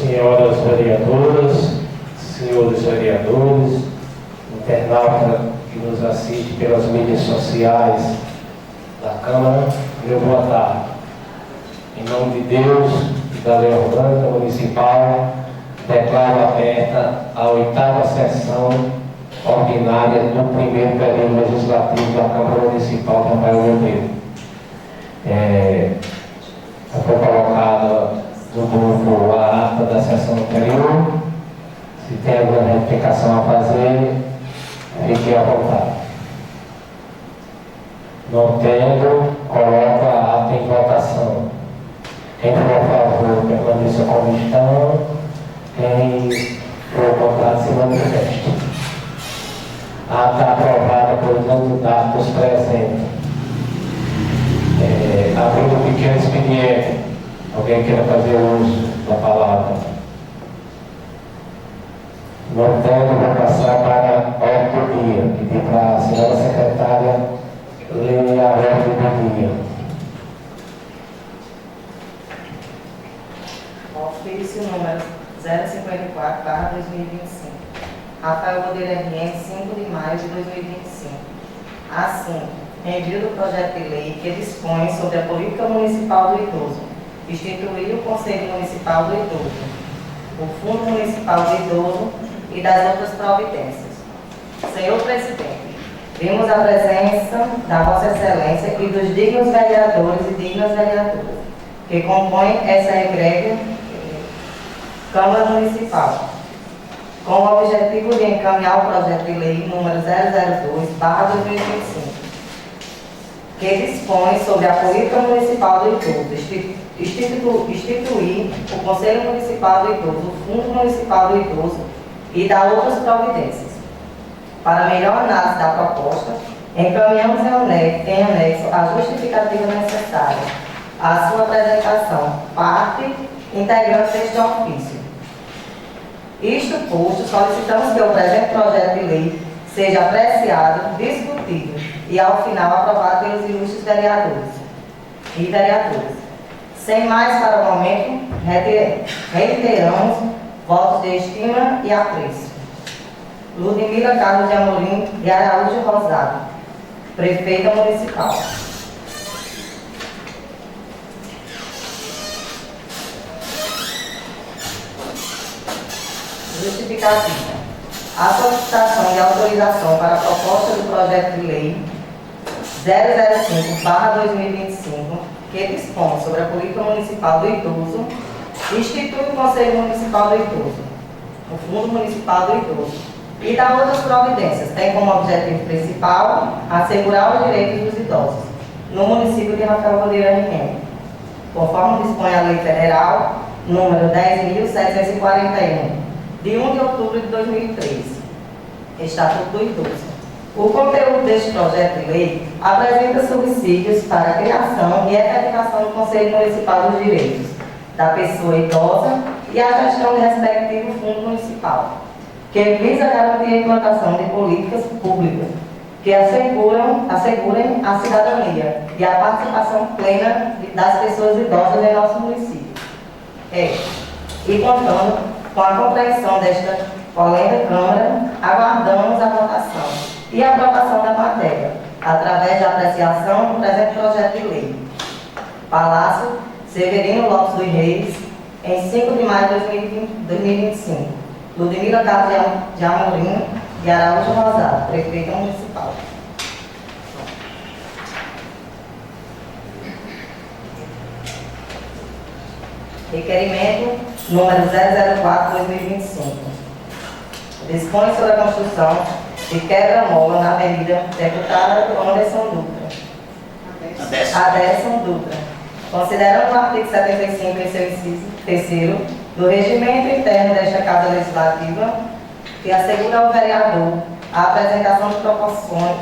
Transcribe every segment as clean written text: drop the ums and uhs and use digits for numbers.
senhoras vereadoras, senhores vereadores, internauta que nos assiste pelas mídias sociais da Câmara, meu boa tarde. Em nome de Deus e da Lei Orgânica Municipal, declaro aberta a 8ª sessão ordinária do primeiro período legislativo da Câmara Municipal de Rafael Monteiro. Foi colocada no grupo a ata da sessão anterior. Se tem alguma retificação a fazer, fique à vontade. Não tendo, coloco a ata em votação. Quem for a favor, permaneça como estão. Quem for contrário, se manifeste. A ata aprovada por candidatos presentes. Abrindo um pequeno expediente. Alguém queira fazer uso da palavra? Não tendo, vou passar para a ordem do dia. Pedir para a senhora secretária ler a ordem do dia. Ofício número 054/2025. Rafael Monteiro RN, 5 de maio de 2025. Assim, envio do projeto de lei que dispõe sobre a política municipal do idoso, instituir o Conselho Municipal do Idoso, o Fundo Municipal do Idoso e das outras providências. Senhor Presidente, vimos a presença da Vossa Excelência e dos dignos vereadores e dignas vereadoras que compõem essa egréglia Câmara Municipal, com o objetivo de encaminhar o projeto de lei número 002/2025, que dispõe sobre a política municipal do idoso, instituir o Conselho Municipal do Idoso, o Fundo Municipal do Idoso e dar outras providências. Para melhor análise da proposta, encaminhamos em anexo a justificativa necessária à sua apresentação, parte integrante deste ofício. Isto posto, solicitamos que o presente projeto de lei seja apreciado, discutido e, ao final, aprovado pelos ilustres vereadores e vereadoras. Sem mais para o momento, reiteramos votos de estima e apreço. Ludmila Carlos de Amorim de Araújo Rosado, Prefeita Municipal. Justificativa. A solicitação de autorização para a proposta do projeto de lei 005/2025, que dispõe sobre a política municipal do idoso, institui o Conselho Municipal do Idoso, o Fundo Municipal do Idoso e dá outras providências, tem como objetivo principal assegurar os direitos dos idosos no município de Rafael Monteiro RN, conforme dispõe a Lei Federal número 10.741, de 1 de outubro de 2013, Estatuto do Idoso. O conteúdo deste projeto de lei apresenta subsídios para a criação e efetivação do Conselho Municipal dos Direitos da pessoa idosa e a gestão do respectivo fundo municipal, que visa garantir a implantação de políticas públicas que assegurem a cidadania e a participação plena das pessoas idosas em nosso município. E contando com a compreensão desta polêmica Câmara, aguardamos a votação e a aprovação da matéria, através da apreciação do presente projeto de lei. Palácio Severino Lopes dos Reis, em 5 de maio de 2025. Ludmila Carlos de Amorim de Araújo Rosado, Prefeita Municipal. Requerimento número 004/2025. Dispõe sobre a construção de quebra-mola na Avenida Deputado Anderson Dutra. Aderson Dutra. Considerando o artigo 75 em seu inciso 3º do regimento interno desta Casa Legislativa, que assegura ao vereador a apresentação de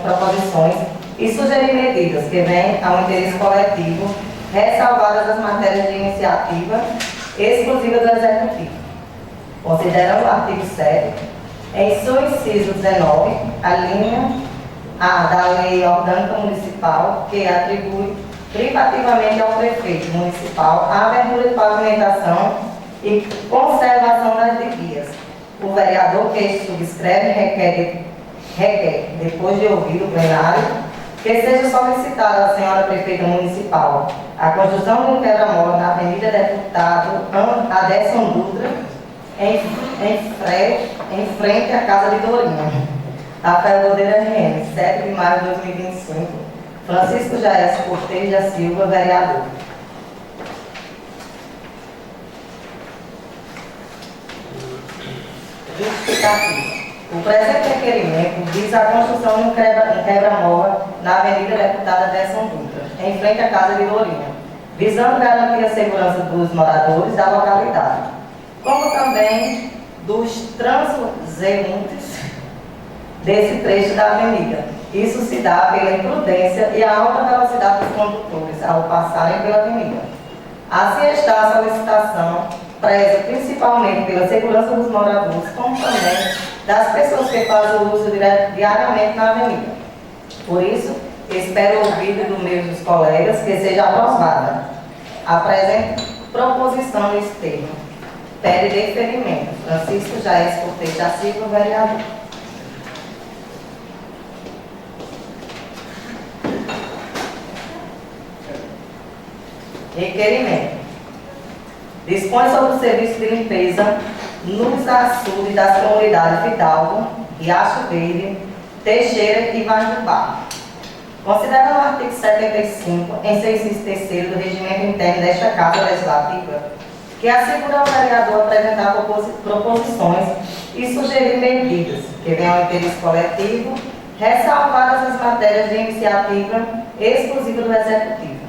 proposições e sugerir medidas que venham ao interesse coletivo, ressalvadas as matérias de iniciativa exclusiva do Executivo. Considerando o artigo 7, em seu inciso 19, a linha A da Lei Orgânica Municipal, que atribui privativamente ao prefeito municipal a abertura de pavimentação e conservação das vias. O vereador que este subscreve requer, depois de ouvir o plenário, que seja solicitada à senhora prefeita municipal a construção de um quebra-mola na Avenida Deputado Aderson Dutra, em frente à Casa de Dourinha. Rafael Godeira RN, 7 de maio de 2025. Francisco Jair Cortes da Silva, vereador. Justificativa. O presente requerimento visa a construção de um quebra-mola na Avenida Deputada Aderson Dutra, em frente à Casa de Dourinha, visando garantir a segurança dos moradores da localidade, como também dos transeuntes desse trecho da avenida. Isso se dá pela imprudência e a alta velocidade dos condutores ao passarem pela avenida. Assim está a solicitação, preza principalmente pela segurança dos moradores, como também das pessoas que fazem o uso diariamente na avenida. Por isso, espero ouvir do meio dos colegas que seja aprovada a presente proposição nesse termo. Pede deferimento. Francisco Jair Cortes da Silva, vereador. Requerimento. Dispõe sobre o serviço de limpeza nos açudes das comunidades Fidalgo, Riacho Verde, Teixeira e Vaz do Barro. Considerando o artigo 75, em seu inciso terceiro do regimento interno desta Casa Legislativa, que assegura ao vereador apresentar proposições e sugerir medidas que venham ao interesse coletivo, ressalvadas as matérias de iniciativa exclusiva do Executivo.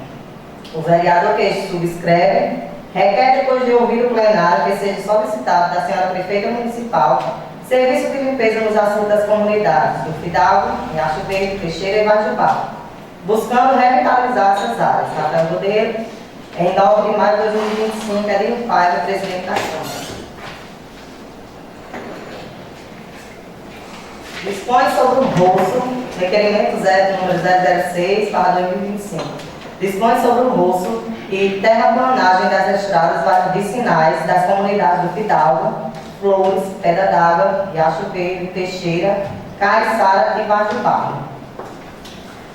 O vereador que este subscreve requer, depois de ouvir o plenário, que seja solicitado da senhora prefeita municipal serviço de limpeza nos assuntos das comunidades do Fidalgo, Riacho Verde, Teixeira e Vaz do Barro, buscando revitalizar essas áreas. Rafael Godeira, em 9 de maio de 2025, Edinho Paiva, presidente da Câmara. Dispõe sobre o roço, requerimento número 006/2025. Dispõe sobre o roço e terraplanagem das estradas vicinais das comunidades do Fidalgo, Flores, Pedra d'Água, Riacho Verde, Teixeira, Caiçara e Vaz do Barro.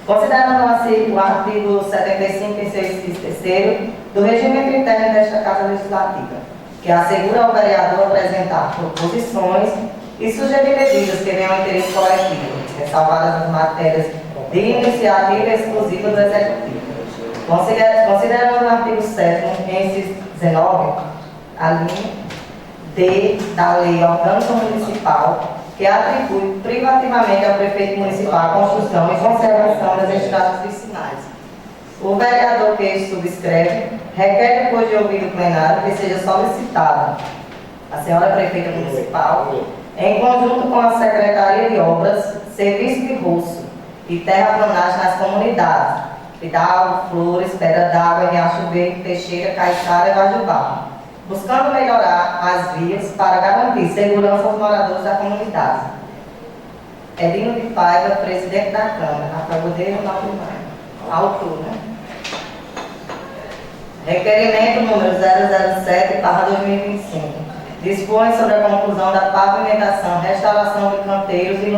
Considerando o artigo 75, em seu inciso terceiro, do regimento interno desta Casa Legislativa, que assegura ao vereador apresentar proposições e sugerir medidas que venham ao interesse coletivo, ressalvadas as matérias de iniciativa exclusiva do Executivo. Considerando o artigo 7º, em inciso 19, a linha D da Lei Orgânica Municipal, que atribui privativamente ao prefeito municipal a construção e conservação das estradas vicinais. O vereador que este subscreve requer, depois de ouvir o plenário, que seja solicitada a senhora prefeita municipal, em conjunto com a Secretaria de Obras, serviço de roço e terraplanagem nas comunidades Fidalgo, Flores, Pedra d'Água, Riacho Verde, Teixeira, Caiçara e Vaz do Barro, buscando melhorar as vias para garantir segurança aos moradores da comunidade. Edinho de Paiva, presidente da Câmara. Rafael Godeira, 9 de maio. Autor, né? Requerimento número 007/2025. Dispõe sobre a conclusão da pavimentação, restauração de canteiros e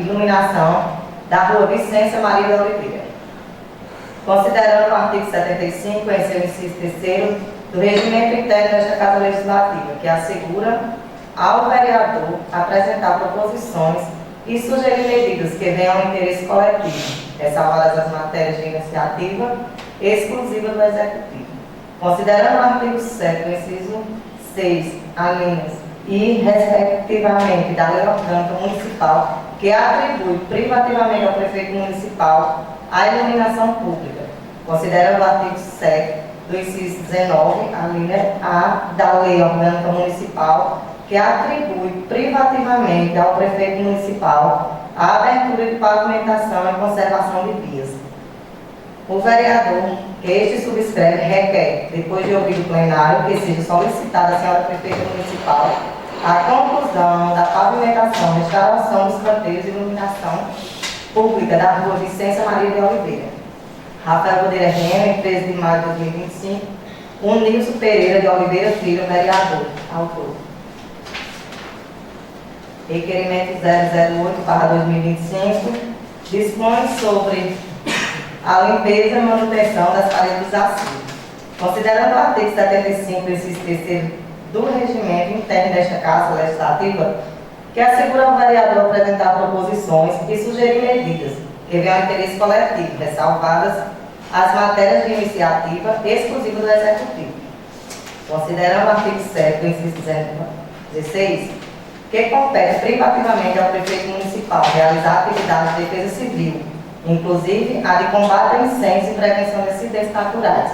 iluminação da rua Vicência Maria de Oliveira. Considerando o artigo 75, em seu inciso terceiro, do regimento interno desta Casa Legislativa, que assegura ao vereador apresentar proposições e sugerir medidas que venham ao interesse coletivo, ressalvadas as matérias de iniciativa exclusiva do Executivo. Considerando o artigo 7º, inciso 6, alíneas e, respectivamente, da Lei Orgânica Municipal, que atribui privativamente ao prefeito municipal a iluminação pública. Considerando o artigo 7º, do inciso 19, a linha A da Lei Orgânica Municipal, que atribui privativamente ao prefeito municipal a abertura de pavimentação e conservação de vias. O vereador que este subscreve requer, depois de ouvir o plenário, que seja solicitada à senhora prefeita municipal a conclusão da pavimentação, restauração dos canteiros e iluminação pública da rua Vicência Maria de Oliveira. Rafael Godeira RN, 13 de maio de 2025, O Nilson Pereira de Oliveira Filho, vereador. Autor. Requerimento 008/2025 dispõe sobre a limpeza e manutenção das paredes dos assentos. Considerando o artigo 75, inciso 3º do regimento interno desta Casa Legislativa, que assegura ao vereador apresentar proposições e sugerir medidas que venham ao interesse coletivo, ressalvadas as matérias de iniciativa exclusiva do Executivo. Considerando o artigo 7 do inciso 16, que compete privativamente ao prefeito municipal realizar atividades de defesa civil, inclusive a de combate a incêndios e prevenção de acidentes naturais,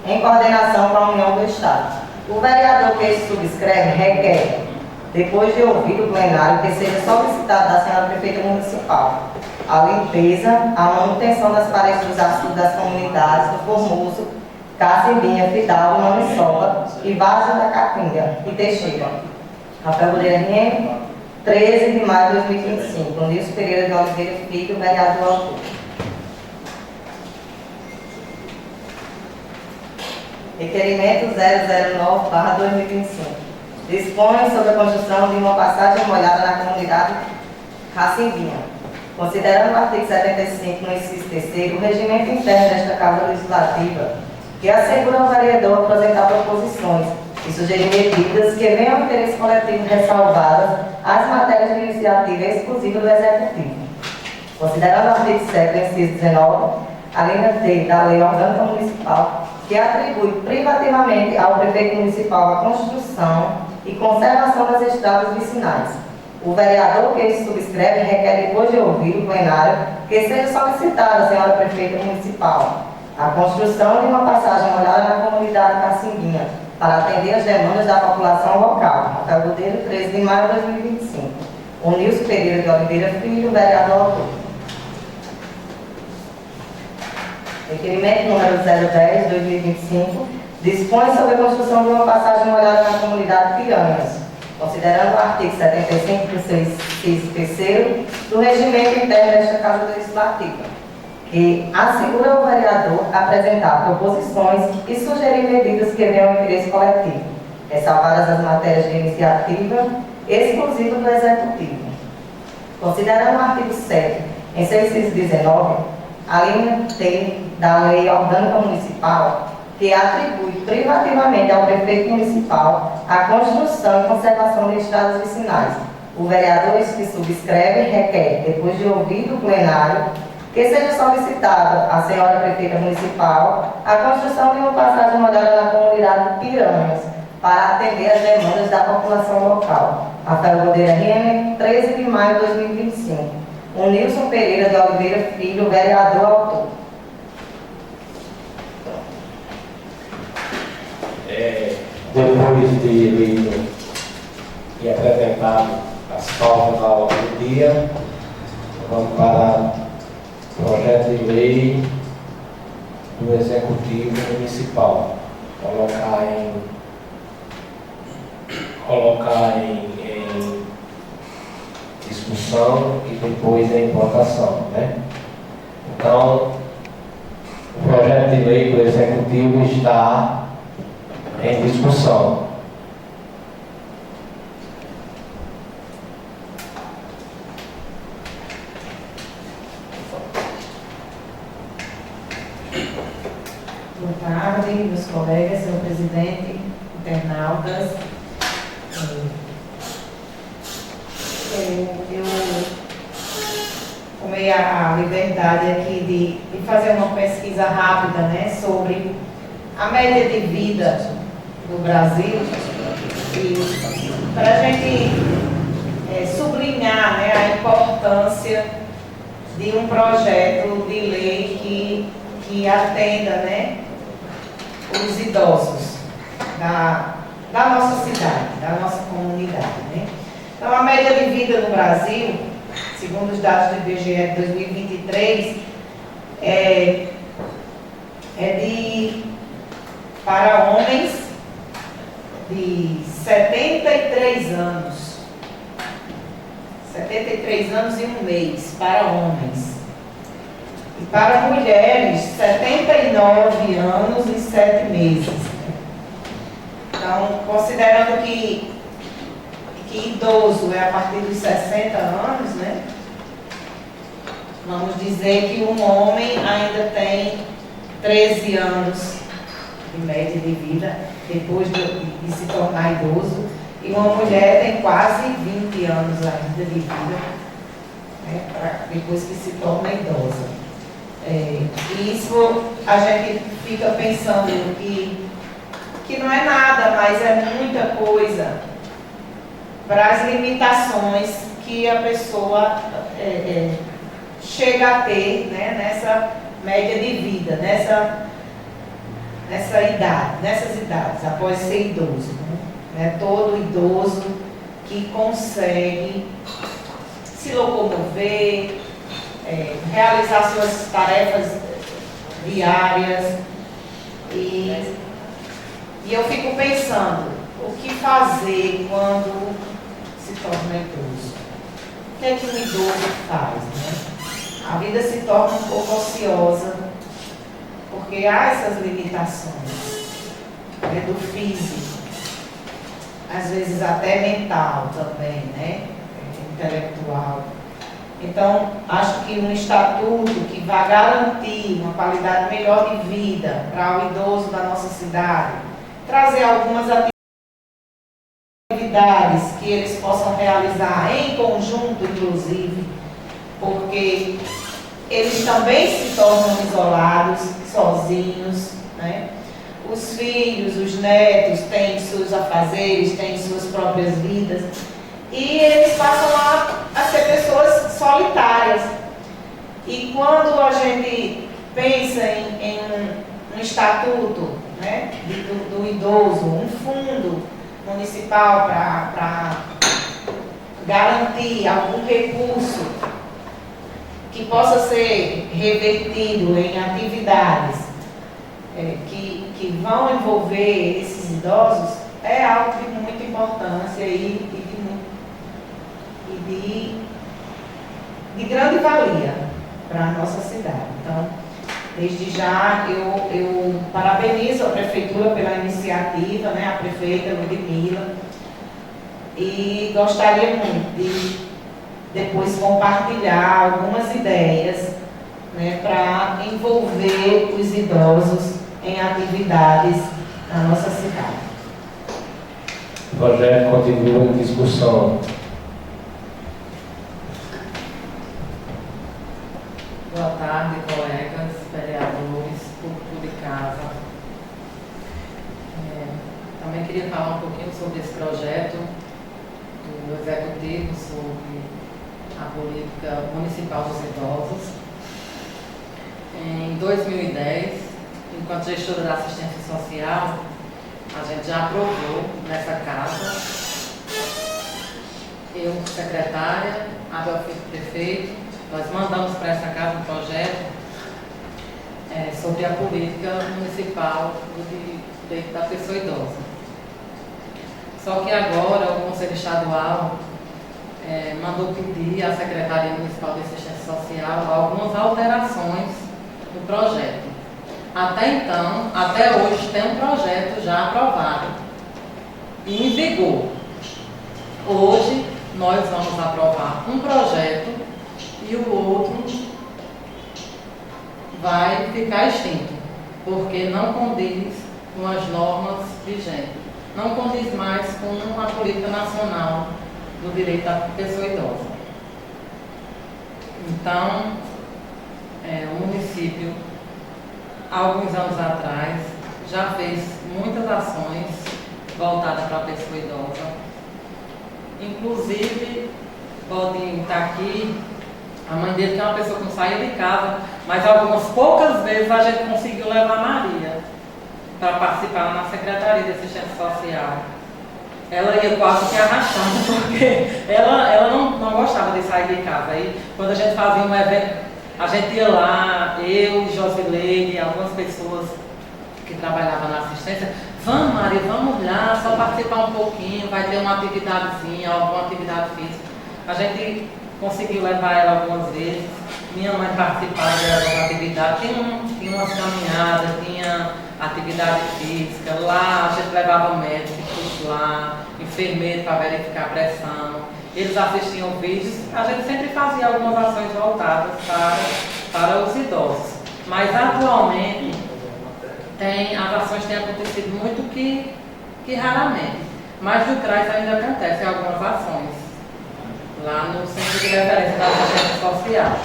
em coordenação com a União do Estado. O vereador que subscreve requer, depois de ouvido o plenário, que seja solicitado da senhora prefeita municipal a limpeza, a manutenção das paredes dos açudes das comunidades do Formoso, Cacimbinha, Fidalgo, Maniçoba e Várzea da Capinga e Teixeira. Rafael Godeira RM, 13 de maio de 2025. Nilson Pereira de Oliveira Filho, vereador autor. Requerimento 009/2025. Dispõe sobre a construção de uma passagem molhada na comunidade Cacimbinha. Considerando o artigo 75, no inciso 3º, o regimento interno desta Casa Legislativa, que assegura ao vereador apresentar proposições e sugerir medidas que venham ao interesse coletivo, ressalvadas as matérias de iniciativa exclusiva do Executivo. Considerando o artigo 7, inciso 19, a linha D da Lei Orgânica Municipal, que atribui privativamente ao prefeito municipal a construção e conservação das estradas vicinais. O vereador que subscreve requer, depois de ouvir o plenário, que seja solicitada à senhora prefeita municipal a construção de uma passagem molhada na comunidade Cacimbinha, para atender as demandas da população local. Rafael Godeiro, 13 de maio de 2025. O Nilson Pereira de Oliveira Filho, vereador autor. Requerimento número 010/2025 dispõe sobre a construção de uma passagem molhada na comunidade Piranhas, considerando o artigo 75 do inciso 3º do regimento interno desta Casa Legislativa, que assegura ao vereador apresentar proposições e sugerir medidas que venham ao interesse coletivo, ressalvadas as matérias de iniciativa exclusiva do Executivo. Considerando o artigo 7, em seu inciso 19, a linha T da Lei Orgânica Municipal, que atribui privativamente ao prefeito municipal a construção e conservação de estradas vicinais. O vereador que subscreve requer, depois de ouvido o plenário, que seja solicitado à senhora prefeita municipal a construção de uma passagem molhada na comunidade Piranhas, para atender as demandas da população local. Rafael Godeira RM, 13 de maio de 2025. O Nilson Pereira de Oliveira Filho, vereador autor. Depois de lido e apresentado as pautas da ordem do dia, vamos para o projeto de lei do Executivo Municipal. Colocar em discussão e depois em votação, né? Então, o projeto de lei do Executivo está em discussão. Boa tarde, meus colegas, senhor presidente, internautas. Eu tomei a liberdade aqui de fazer uma pesquisa rápida, né, sobre a média de vida do Brasil, e para a gente sublinhar, né, a importância de um projeto de lei que atenda, né, os idosos da nossa cidade, da nossa comunidade, né? Então, a média de vida no Brasil, segundo os dados do IBGE de 2023, para homens de 73 anos. 73 anos e um mês para homens. E para mulheres, 79 anos e 7 considerando que idoso é a partir dos 60 anos, né? Vamos dizer que um homem ainda tem 13 anos de média de vida depois de se tornar idoso, e uma mulher tem quase 20 anos ainda de vida, né, depois que se torna idosa. E isso a gente fica pensando que não é nada, mas é muita coisa para as limitações que a pessoa chega a ter, né, nessa média de vida, nessas idades, após ser idoso. Né? Todo idoso que consegue se locomover, realizar suas tarefas diárias. E eu fico pensando, o que fazer quando se torna idoso? O que é que um idoso faz? Né? A vida se torna um pouco ociosa, porque há essas limitações, né, do físico, às vezes até mental também, né, intelectual. Então, acho que um estatuto que vai garantir uma qualidade melhor de vida para o idoso da nossa cidade, trazer algumas atividades que eles possam realizar em conjunto, inclusive, porque eles também se tornam isolados, sozinhos, né? Os filhos, os netos têm seus afazeres, têm suas próprias vidas, e eles passam a ser pessoas solitárias. E quando a gente pensa em um estatuto, né, do idoso, um fundo municipal para garantir algum recurso que possa ser revertido em atividades que vão envolver esses idosos, é algo de muita importância e de grande valia para a nossa cidade. Então, desde já, eu parabenizo a Prefeitura pela iniciativa, né, a prefeita Ludmila, e gostaria muito de depois compartilhar algumas ideias, né, para envolver os idosos em atividades na nossa cidade. O projeto continua em discussão. Boa tarde, colegas, vereadores, público de casa. Também queria falar um pouquinho sobre esse projeto do Executivo sobre a política municipal dos idosos. Em 2010, enquanto gestora da assistência social, a gente já aprovou nessa casa, eu, secretária, Abel Filho, prefeito, nós mandamos para essa casa um projeto sobre a política municipal do direito da pessoa idosa. Só que agora o Conselho Estadual mandou pedir à Secretaria Municipal de Assistência Social algumas alterações no projeto. Até então, até hoje, tem um projeto já aprovado e em vigor. Hoje, nós vamos aprovar um projeto e o outro vai ficar extinto, porque não condiz com as normas vigentes, não condiz mais com a política nacional do direito da pessoa idosa. Então, o município, há alguns anos atrás, já fez muitas ações voltadas para a pessoa idosa. Inclusive, pode estar aqui a mãe dele, que é uma pessoa que não saía de casa, mas algumas poucas vezes a gente conseguiu levar a Maria para participar na Secretaria de Assistência Social. Ela ia quase que arrastando, porque ela não gostava de sair de casa. Aí, quando a gente fazia um evento, a gente ia lá, eu, Josileide, algumas pessoas que trabalhavam na assistência, vamos, Maria, vamos lá, só participar um pouquinho, vai ter uma atividadezinha, alguma atividade física. A gente conseguiu levar ela algumas vezes, minha mãe participava de alguma atividade, tinha umas caminhadas, tinha atividade física, lá a gente levava médico, médicos lá, enfermeiros para verificar a pressão, eles assistiam vídeos, a gente sempre fazia algumas ações voltadas para os idosos. Mas atualmente as ações têm acontecido muito que raramente. Mas no CRAS ainda acontecem algumas ações, lá no Centro de Referência da Assistência Social.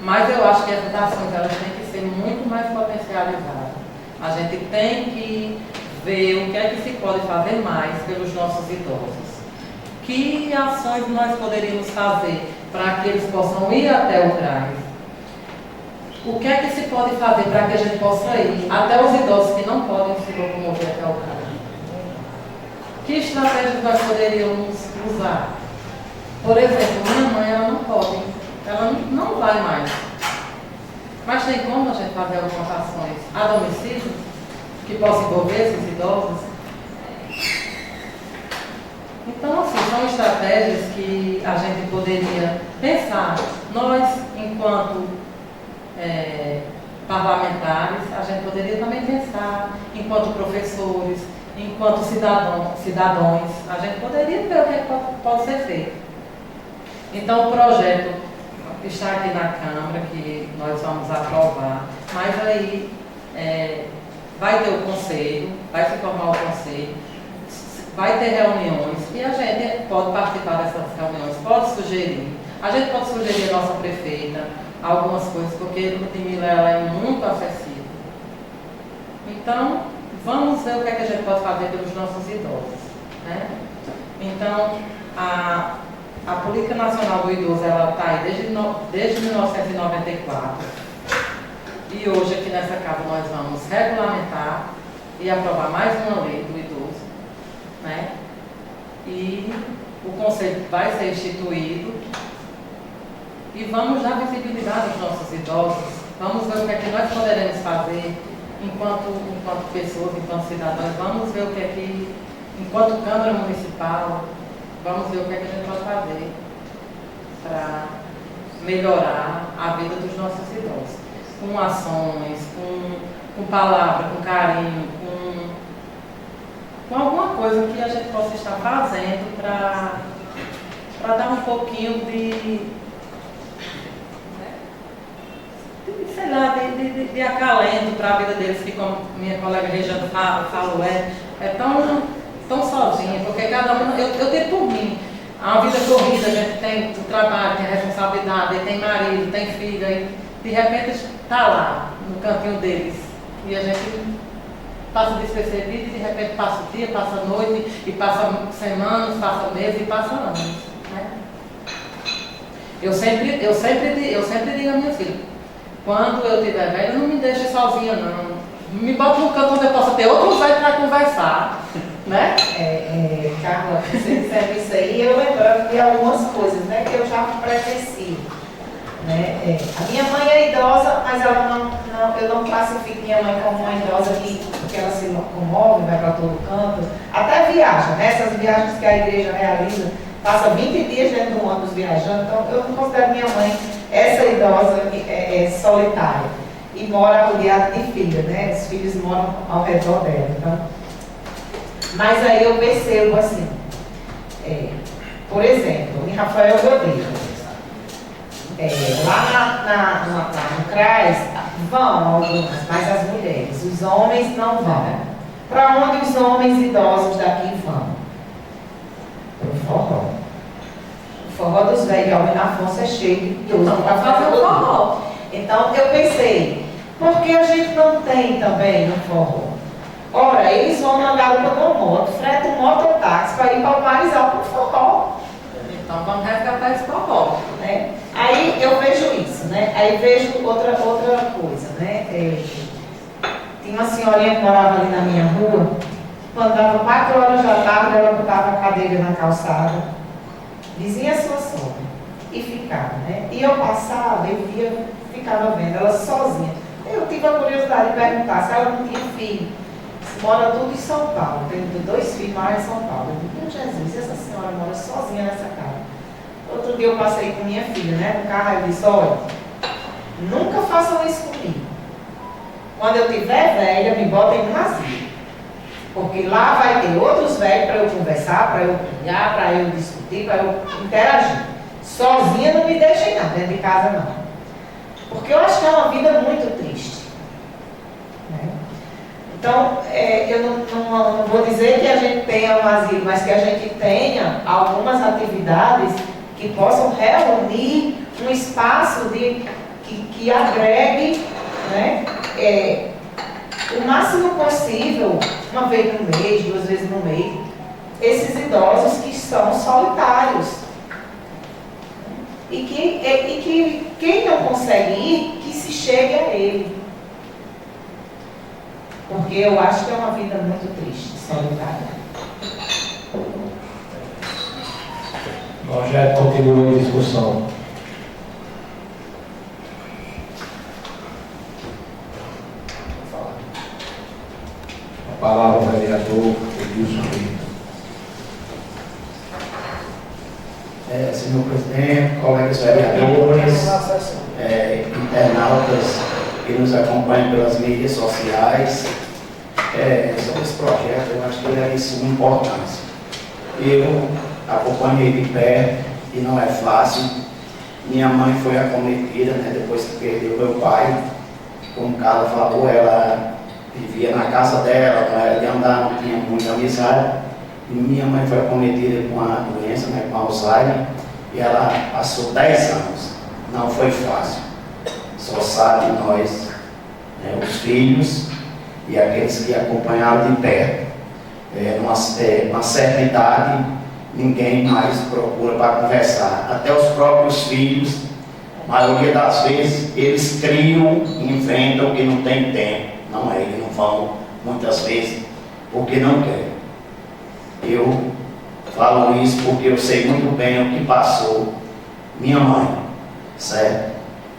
Mas eu acho que essas ações elas têm que ser muito mais potencializadas. A gente tem que ver o que é que se pode fazer mais pelos nossos idosos. Que ações nós poderíamos fazer para que eles possam ir até o CRAS? O que é que se pode fazer para que a gente possa ir até os idosos que não podem se locomover até o CRAS? Que estratégias nós poderíamos usar? Por exemplo, minha mãe ela não pode, ela não vai mais. Mas tem como a gente fazer algumas ações a domicílio que possam envolver esses idosos? Então, assim, são estratégias que a gente poderia pensar. Nós, enquanto parlamentares, a gente poderia também pensar, enquanto professores, enquanto cidadãos, a gente poderia ver o que pode ser feito. Então, o projeto está aqui na Câmara, que nós vamos aprovar, mas aí vai ter o conselho, vai se formar o conselho, vai ter reuniões e a gente pode participar dessas reuniões, pode sugerir. A gente pode sugerir a nossa prefeita algumas coisas, porque Ludmila ela é muito acessível. Então, vamos ver o que é que a gente pode fazer pelos nossos idosos, né? Então, a Política Nacional do Idoso ela está aí desde 1994 e hoje aqui nessa casa nós vamos regulamentar e aprovar mais uma lei do idoso, né? E o conselho vai ser instituído e vamos dar visibilidade aos nossos idosos, vamos ver o que é que nós poderemos fazer enquanto pessoas, enquanto cidadãos, vamos ver o que é que, enquanto Câmara Municipal, vamos ver o que é que a gente pode fazer para melhorar a vida dos nossos idosos. Com ações, com palavra, com carinho, com alguma coisa que a gente possa estar fazendo para dar um pouquinho sei lá, de acalento para a vida deles, que como minha colega Regiane falou, é tão sozinha, porque cada um, eu tenho por mim, a vida corrida, a gente tem o trabalho, tem a responsabilidade, tem marido, tem filha, e de repente está lá, no cantinho deles, e a gente passa despercebido, e de repente passa o dia, passa a noite, e passa semanas, passa meses e passa anos, né? Eu sempre digo a minha filha, quando eu estiver velha, não me deixe sozinha, não. Me bota no canto onde eu possa ter outros velhos para conversar, né? Carla, você disse isso aí, eu lembrando de algumas coisas, né, que eu já presenciei. Né? A minha mãe é idosa, mas ela eu não classifico minha mãe como uma idosa porque ela se locomove, vai para todo canto, até viaja, né? Essas viagens que a igreja realiza, passa 20 dias dentro do ônibus viajando, então eu não considero minha mãe essa idosa solitária e mora rodeada de filhos, né? Os filhos moram ao redor dela. Então, mas aí eu percebo assim, por exemplo, em Rafael Godinho, lá no CRAS vão algumas, mas as mulheres, os homens não vão. Para onde os homens idosos daqui vão? Para o forró. O forró dos velhos, Almir Afonso é cheio de idosos para fazer o forró. Então eu pensei, por que a gente não tem também no forró? Ora, eles vão mandar uma moto, freta um mototáxi para ir para o Marizal para o forró. Então vamos resgatar esse forró. Né? Aí eu vejo isso, né? Aí vejo outra coisa, né? Tinha uma senhorinha que morava ali na minha rua, mandava 4 horas da tarde, ela botava a cadeira na calçada, vizinha sua sogra, e ficava, né? E eu passava, eu via, ficava vendo ela sozinha. Eu tive a curiosidade de perguntar se ela não tinha filho. Mora tudo em São Paulo, tem 2 filhos lá em São Paulo. Eu digo, meu Jesus, essa senhora mora sozinha nessa casa. Outro dia eu passei com minha filha, né, no carro, eu disse, olha, nunca façam isso comigo. Quando eu tiver velha, me botem no asilo. Porque lá vai ter outros velhos para eu conversar, para eu brigar, para eu discutir, para eu interagir. Sozinha não me deixem não, dentro de casa não. Porque eu acho que é uma vida muito triste. Né? Então, eu não vou dizer que a gente tenha um asilo, mas que a gente tenha algumas atividades que possam reunir um espaço que agregue, né, o máximo possível, uma vez no mês, 2 vezes no mês, esses idosos que são solitários. E que quem não consegue ir, que se chegue a ele. Porque eu acho que é uma vida muito triste, solitária. Nós já continuamos a discussão. A palavra ao vereador Edilson Brito. Senhor presidente, colegas vereadores, internautas que nos acompanham pelas mídias sociais, sobre esse projeto, eu acho que ele é de suma importância. Eu acompanhei de perto e não é fácil. Minha mãe foi acometida, né, depois que perdeu meu pai. Como Carla falou, ela vivia na casa dela, não era de andar, não tinha muita amizade. E minha mãe foi acometida com a doença, né, com Alzheimer, e ela passou 10 anos. Não foi fácil. Só sabe nós, né, os filhos e aqueles que acompanharam de perto. Numa certa idade, ninguém mais procura para conversar. Até os próprios filhos, a maioria das vezes, eles criam, inventam que não tem tempo. Não é, eles não vão muitas vezes porque não querem. Eu falo isso porque eu sei muito bem o que passou minha mãe, certo?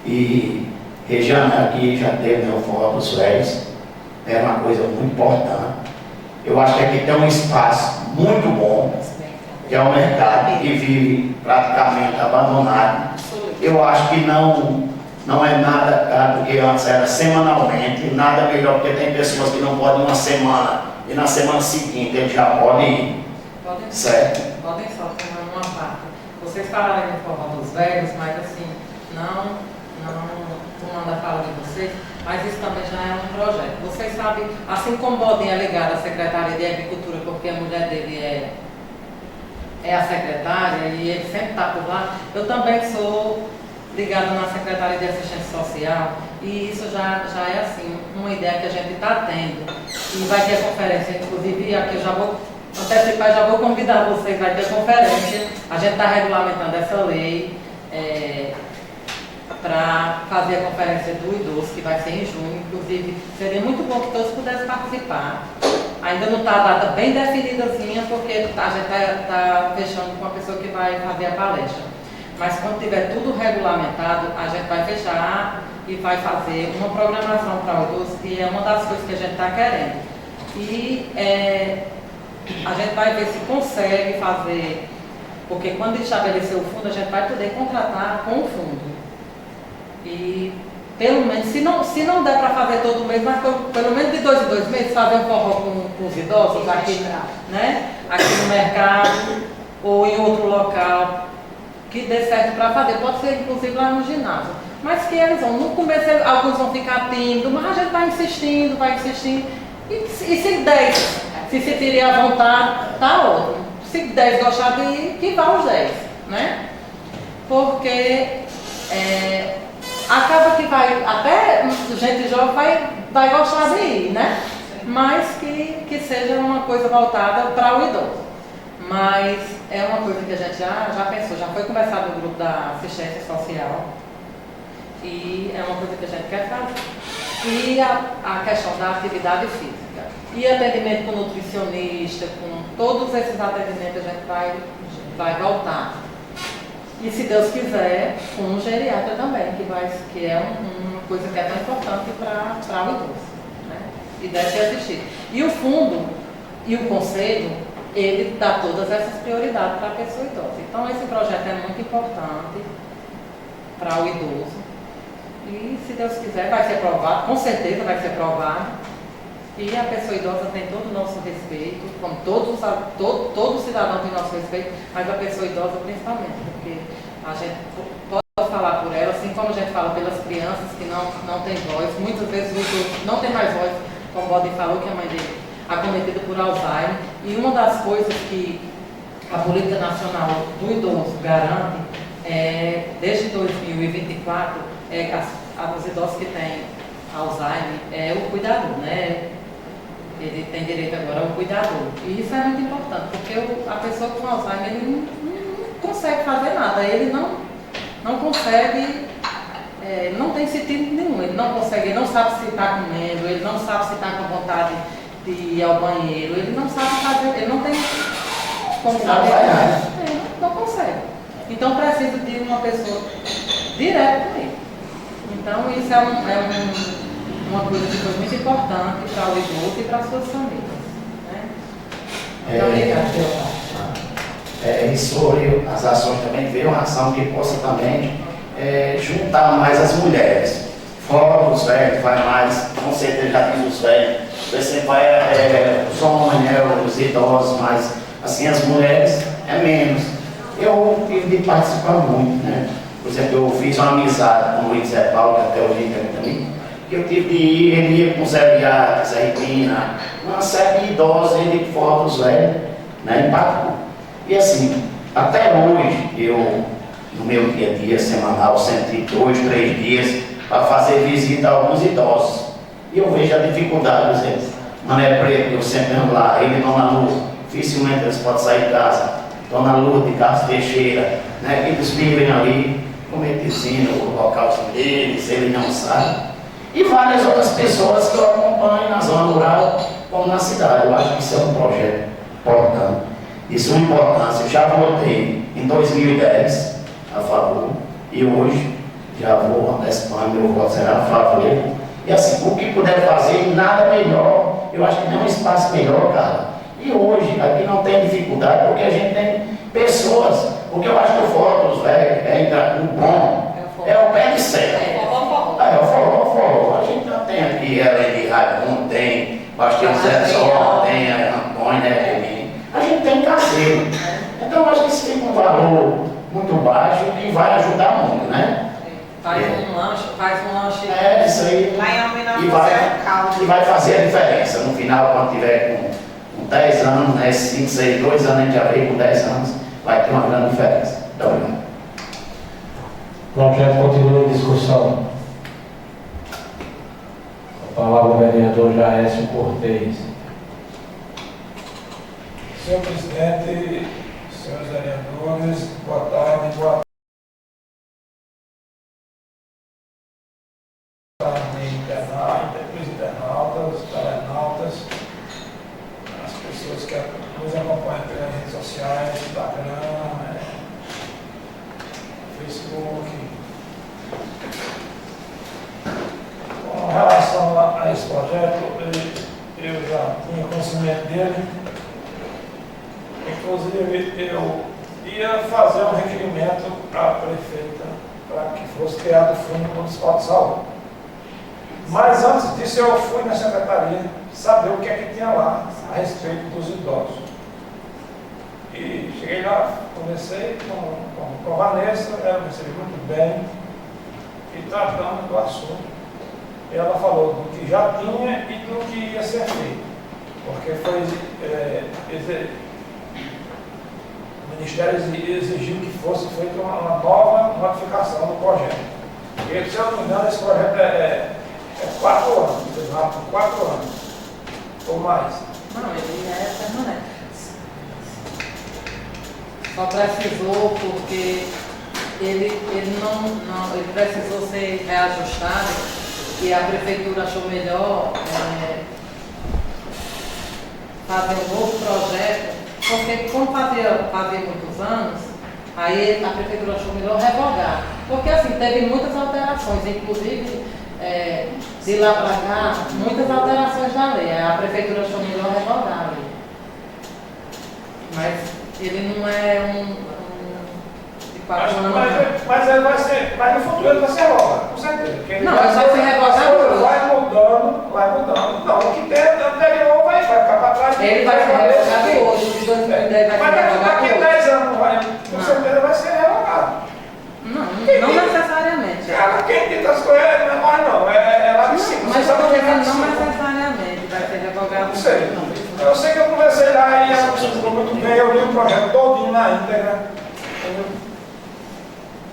E Regiana aqui já teve, né, o Forró dos Velhos, é uma coisa muito importante. Eu acho que aqui tem um espaço muito bom, que é o mercado, que vive praticamente abandonado. Eu acho que não é nada caro, porque antes era semanalmente, nada melhor, porque tem pessoas que não podem uma semana, e na semana seguinte ele já pode ir. Certo? Podem só tomar uma parte. Vocês falaram em Forró dos Velhos, mas assim, não tomando a fala de vocês, mas isso também já é um projeto. Vocês sabem, assim como Bodinho é ligado à Secretaria de Agricultura, porque a mulher dele é a secretária e ele sempre está por lá, eu também sou ligada na Secretaria de Assistência Social e isso já é assim, uma ideia que a gente está tendo. E vai ter conferência, inclusive aqui eu já vou antecipar, já vou convidar vocês, vai ter conferência, a gente está regulamentando essa lei para fazer a conferência do idoso, que vai ser em junho, inclusive seria muito bom que todos pudessem participar. Ainda não está a data bem definidazinha, porque a gente está fechando com a pessoa que vai fazer a palestra. Mas quando tiver tudo regulamentado, a gente vai fechar e vai fazer uma programação para o idoso, que é uma das coisas que a gente está querendo. E a gente vai ver se consegue fazer, porque quando estabelecer o fundo, a gente vai poder contratar com o fundo. E pelo menos, se não der para fazer todo mês, mas pelo menos de 2 em 2 meses, fazer um forró com os idosos aqui, né? Aqui no mercado ou em outro local que dê certo para fazer. Pode ser inclusive lá no ginásio. Mas que eles vão, no começo alguns vão ficar tímidos, mas a gente vai insistindo. E se 10 se sentirem à vontade, tá ótimo. Se 10 gostar de ir, que vá os 10, né? Porque acaba que vai, até gente jovem vai gostar de ir, né? Mas que seja uma coisa voltada para o idoso. Mas é uma coisa que a gente já pensou, já foi conversado no grupo da assistência social e é uma coisa que a gente quer fazer. E a questão da atividade física. E atendimento com nutricionista, com todos esses atendimentos a gente vai voltar. E se Deus quiser, com um geriatra também, que é uma coisa que é tão importante para o idoso, né? E deve ser assistido. E o fundo e o conselho, ele dá todas essas prioridades para a pessoa idosa. Então esse projeto é muito importante para o idoso. E se Deus quiser, vai ser aprovado, com certeza vai ser aprovado. E a pessoa idosa tem todo o nosso respeito, como todo cidadão tem nosso respeito, mas a pessoa idosa principalmente, porque a gente pode falar por ela, assim como a gente fala pelas crianças que não têm voz, muitas vezes o idoso não tem mais voz, como o Bode falou, que a mãe dele é acometida por Alzheimer. E uma das coisas que a Política Nacional do Idoso garante, desde 2024, os idosos que têm Alzheimer é o cuidador, né? Ele tem direito agora ao cuidador. E isso é muito importante, porque a pessoa com Alzheimer ele não consegue fazer nada, ele não consegue, não tem sentido nenhum, ele não consegue, ele não sabe se está comendo, ele não sabe se está com vontade de ir ao banheiro, ele não sabe fazer, ele não tem como fazer, não consegue. Então precisa de uma pessoa direto com ele. Então isso uma coisa que foi muito importante para o idoso e para as suas famílias. Né? E sobre as ações também, veio uma ação que possa também juntar mais as mulheres. Fora os velhos, vai mais, com certeza já diz os velhos, você vai os homens, né, os idosos, mas assim as mulheres é menos. Eu tive de participar muito, né? Por exemplo, eu fiz uma amizade com o Luiz Zé Paulo, que até hoje tem também. Eu tive de ir, ele ia com o Zé Liac, Zé Ribina, uma série de idosos, ele de fora dos velhos, né, em Patu. E assim, até hoje, eu, no meu dia a dia semanal, sempre 2, 3 dias, para fazer visita a alguns idosos. E eu vejo a dificuldade deles. Mané Preto, eu sempre ando lá, ele e Dona Luz, dificilmente eles podem sair de casa. Dona Luz de Carlos Teixeira, né, que eles vivem ali, como ele ensina o local deles, ele não sabe. E várias outras pessoas que eu acompanho na zona rural, como na cidade. Eu acho que isso é um projeto importante. Isso é uma importância. Eu já votei em 2010 a favor e hoje já vou antecipar, meu voto será a favor. E assim, o que puder fazer, nada melhor. Eu acho que tem um espaço melhor, cara. E hoje, aqui não tem dificuldade, porque a gente tem pessoas. Porque eu acho que o fora dos velhos, o bom, é o pé de serra. É o forró. A gente já tem aqui a Lady Raimundo, tem, acho que o Zé Sol, tem a Antônia, né, a gente tem caseiro. Então eu acho que isso fica um valor muito baixo e vai ajudar muito, né? Faz um lanche. Isso aí. E vai fazer a diferença. No final, quando tiver com 10 anos, né, 5, 6, 2 anos, a gente já veio com 10 anos, vai ter uma grande diferença. Muito obrigado. O projeto continua em discussão. A palavra ao vereador Jaécio Cortez. Senhor presidente, senhores vereadores, boa tarde, boa tarde, internautas, telenautas, as pessoas que nos acompanham pelas redes sociais, Instagram, Facebook. Com relação a esse projeto, eu já tinha conhecimento dele. Inclusive, eu ia fazer um requerimento à prefeita para que fosse criado o Fundo Municipal de Saúde. Mas antes disso, eu fui na secretaria saber o que é que tinha lá a respeito dos idosos. E cheguei lá, conversei com a Vanessa, ela me recebeu muito bem e tratando do assunto. Ela falou do que já tinha e do que ia ser feito, porque foi o Ministério exigiu que fosse feita uma nova notificação do projeto. E, se eu não me engano, esse projeto é 4 anos, por 4 anos, ou mais. Não, ele é permanente. Só precisou porque ele precisou ser reajustado e a prefeitura achou melhor fazer um novo projeto, porque como fazia muitos anos, aí a prefeitura achou melhor revogar. Porque assim, teve muitas alterações, inclusive de lá para cá, muitas alterações na lei. A prefeitura achou melhor revogar a lei. Mas ele não é de 4 anos. Mas ele vai ser, mas no futuro ele vai ser revogado, com certeza. Não, ele vai ser revogado. Vai mudando, vai mudando. Não, o que tem anterior vai ficar para trás. Ele vai ser revogado hoje, o de 2010 vai Mas ser revogado daqui a hoje. 10 anos, com certeza vai ser revogado. Não necessariamente. Cara, quem dita as coisas não é mais não, é lá de cima. Mas Você eu sabe estou que é lá de dizendo, não cima. necessariamente vai ser revogado. Não sei. Eu sei que eu conversei lá e ela explicou muito bem, eu li o projeto todinho na íntegra. Entendeu?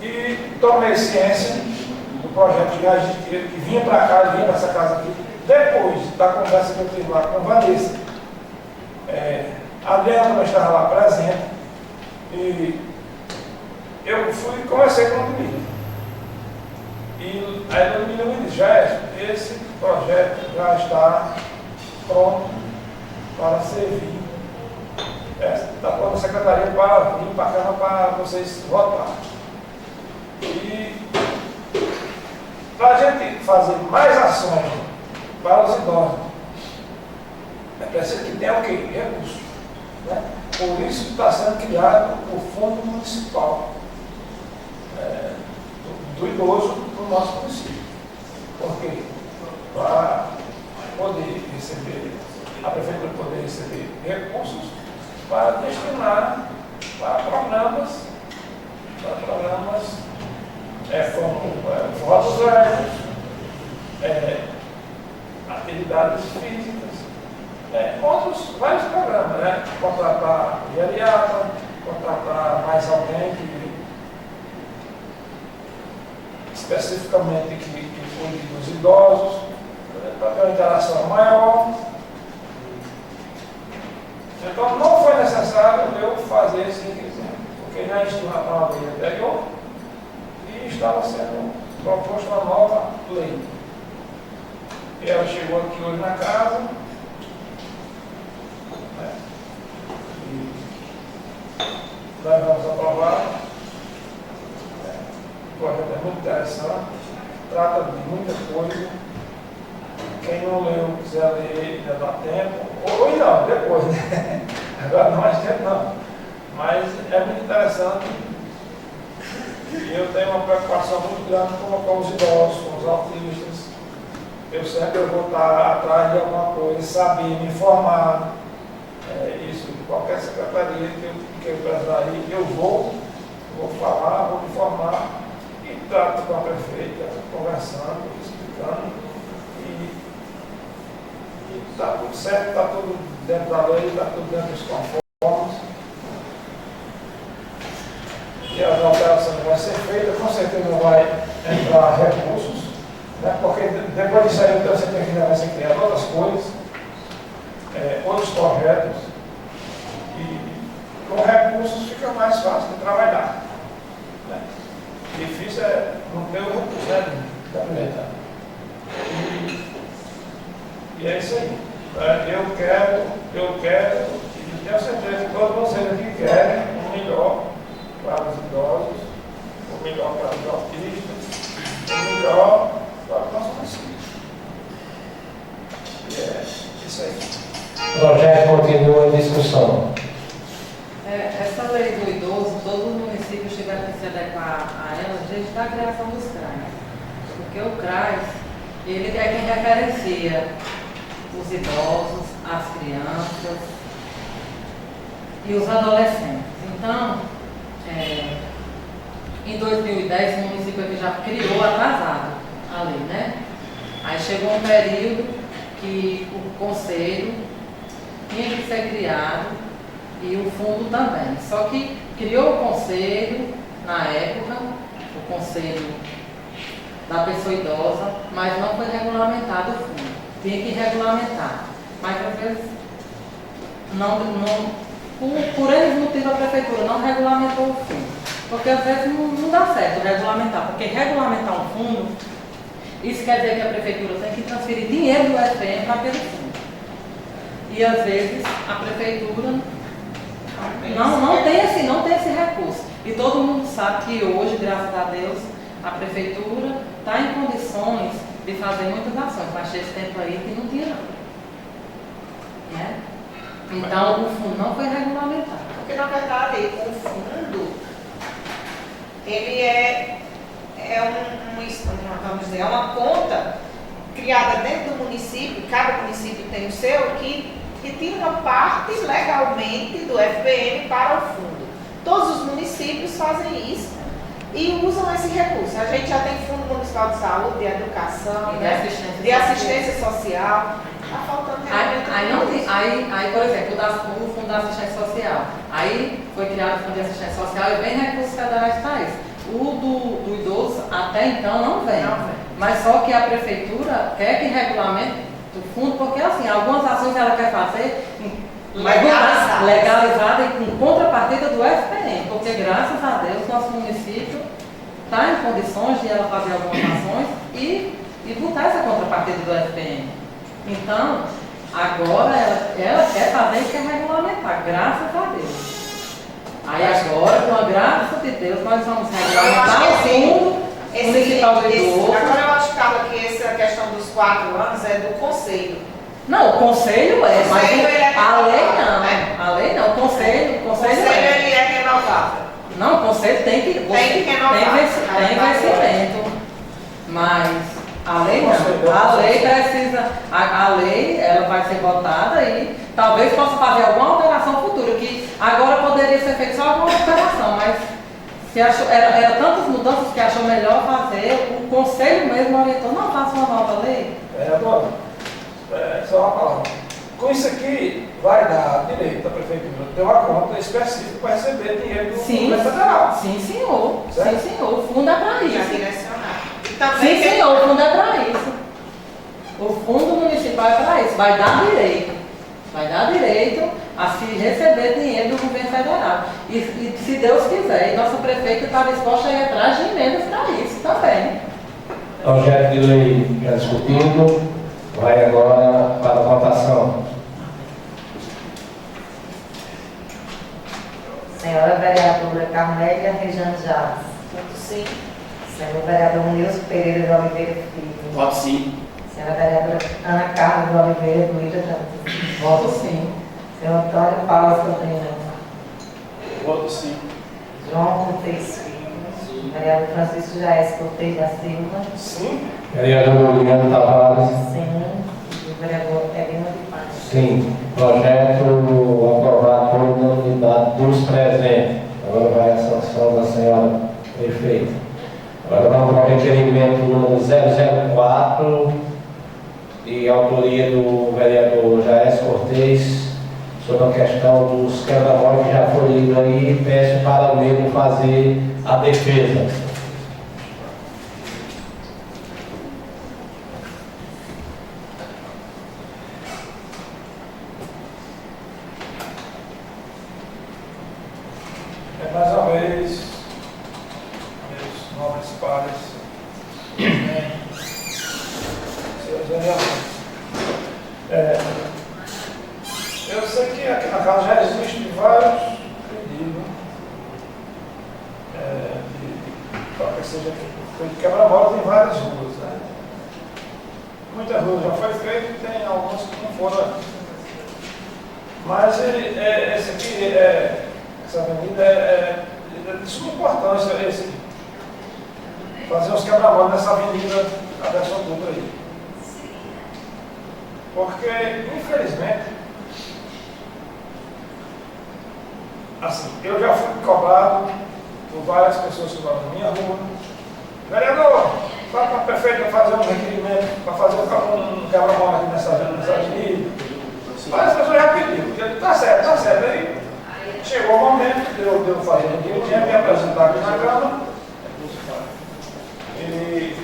E tomei ciência do projeto de gás de tiro que vinha para cá, vinha para essa casa aqui. Depois da conversa que eu tive lá com a Vanessa, a Adriana também estava lá presente, e eu fui e conversei com o Ludmilla. E aí o Ludmilla me disse, esse projeto já está pronto para servir da própria secretaria para vir para a Câmara para vocês votarem. E para a gente fazer mais ações para os idosos, é preciso que tenha o quê? Recursos. Né? Por isso está sendo criado o Fundo Municipal do Idoso no nosso município. Por quê? Para poder receber, a Prefeitura poder receber recursos para destinar para programas como votos velhos, atividades físicas, vários programas, né? Contratar geriatra, contratar mais alguém que especificamente que cuide dos idosos, para ter uma interação maior. Então não foi necessário eu fazer esse requisito, porque já estou na lei anterior e estava sendo proposta uma nova lei. E ela chegou aqui hoje na casa, e nós vamos aprovar. O projeto é muito interessante, trata de muita coisa. Quem não leu, quiser ler, já dá tempo. Ou não, depois, né? Agora não mais tempo não. Mas é muito interessante. E eu tenho uma preocupação muito grande com os idosos, com os autistas. Eu sempre vou estar atrás de alguma coisa, saber, me informar. Isso, qualquer secretaria que eu precisar ir, eu vou falar, vou me informar. E trato com a prefeita, conversando, explicando. Está tudo certo, está tudo dentro da lei, está tudo dentro dos conformes. E as alterações vão ser feitas, com certeza vai entrar recursos, né? Porque depois disso aí eu tenho certeza que vai ser criado outras coisas, outros projetos, e com recursos fica mais fácil de trabalhar. Né? Difícil é não ter o recurso, né? E é isso aí. Eu quero, e tenho certeza que todos vocês aqui querem o melhor para os idosos, o melhor para os autistas, o melhor para o nosso município. E é isso aí. O projeto continua em discussão. Essa lei do idoso, todos os municípios tiveram que se adequar a ela desde a criação dos CRAs. Porque o CRAS, ele é quem referencia os idosos, as crianças e os adolescentes. Então, em 2010, o município aqui já criou atrasado a lei, né? Aí chegou um período que o conselho tinha que ser criado e o fundo também. Só que criou o conselho, na época, o conselho da pessoa idosa, mas não foi regulamentado o fundo. Tinha que regulamentar. Mas às vezes, por N motivos a prefeitura não regulamentou o fundo. Porque às vezes não dá certo regulamentar. Porque regulamentar um fundo, isso quer dizer que a prefeitura tem que transferir dinheiro do FM para aquele fundo. E às vezes a prefeitura não tem esse recurso. E todo mundo sabe que hoje, graças a Deus, a prefeitura está em condições de fazer muitas ações, mas esse tempo aí que não tinha nada. Né? Então o fundo não foi regulamentado. Porque na verdade o fundo, ele vamos dizer, é uma conta criada dentro do município, cada município tem o seu, que tira uma parte legalmente do FPM para o fundo. Todos os municípios fazem isso e usam esse recurso. A gente já tem Fundo Municipal de Saúde, de Educação, de assistência social. Está faltando realmente. Aí, por exemplo, o Fundo da Assistência Social. Aí foi criado o Fundo de Assistência Social e vem recursos federais para isso. O do idoso até então não vem. Mas só que a prefeitura quer que regulamente o fundo, porque assim, algumas ações ela quer fazer legalizada e com contrapartida do FPM, porque graças a Deus nosso município está em condições de ela fazer algumas ações e botar essa contrapartida do FPM. Então, agora ela quer fazer e quer regulamentar, graças a Deus. Aí agora, com a graça de Deus, nós vamos regulamentar o fundo municipal do idoso. Agora eu acho, Carla, que essa questão dos 4 anos é do conselho. Não, o conselho é, mas a lei não. Né? A lei não, o conselho ele é renovável. Não, o conselho tem que renovar. Tem vencimento. Mas a lei não. A lei precisa, a lei ela vai ser votada e talvez possa fazer alguma alteração futura, que agora poderia ser feita só alguma alteração, mas se achou, era tantas mudanças que achou melhor fazer, o conselho mesmo orientou, não faça uma nova lei. Agora, só uma palavra. Com isso aqui, vai dar direito à prefeitura ter uma conta específica para receber dinheiro do governo federal. Sim, senhor. Certo? Sim, senhor. O fundo é para Já isso. direcionar. E também Sim, senhor. O fundo é para isso. O fundo municipal é para isso. Vai dar direito. Vai dar direito a se receber dinheiro do governo federal. E se Deus quiser, e nosso prefeito está disposto a ir atrás de emendas para isso também. Projeto de lei já discutido. Vai agora para a votação. Senhora vereadora Carmélia Rejane Jales. Voto sim. Senhor vereador Nilson Pereira de Oliveira Filho. Voto sim. Senhora vereadora Ana Carla de Oliveira Duíra Dantas. Voto sim. Senhor Antônio Paulo Santana. Voto sim. João Cortez Filho. Vereador Francisco Jaes Cortez da Silva. Sim. Vereador Juliano Tavares. Sim. E o vereador Edino de Paz. Sim. Projeto aprovado por unanimidade dos presentes. Agora vai a sanção da senhora prefeita. Agora vamos ao requerimento número 004, de autoria do vereador Jaes Cortez, sobre a questão dos quebra-molas que já foi lido aí. Peço para o mesmo fazer a defesa. Mais uma vez, meus nobres pares, seus vereadores. Eu sei que aqui na casa já existem vários pedidos para que seja feito quebra-mola em várias ruas. Né? Muitas ruas já foi feito e tem algumas que não foram. Mas esse aqui essa avenida é de suma importância, fazer os quebra-molas nessa avenida Aderson Dutra aí. Porque, infelizmente, assim, eu já fui cobrado por várias pessoas que moram na minha rua. Vereador, fala para a prefeita fazer um requerimento para fazer um quebra-mola aqui nessa avenida. Várias pessoas já pediram. Eu disse, tá certo. Aí, chegou o momento de eu fazer o que eu tinha, me apresentar aqui na Câmara. E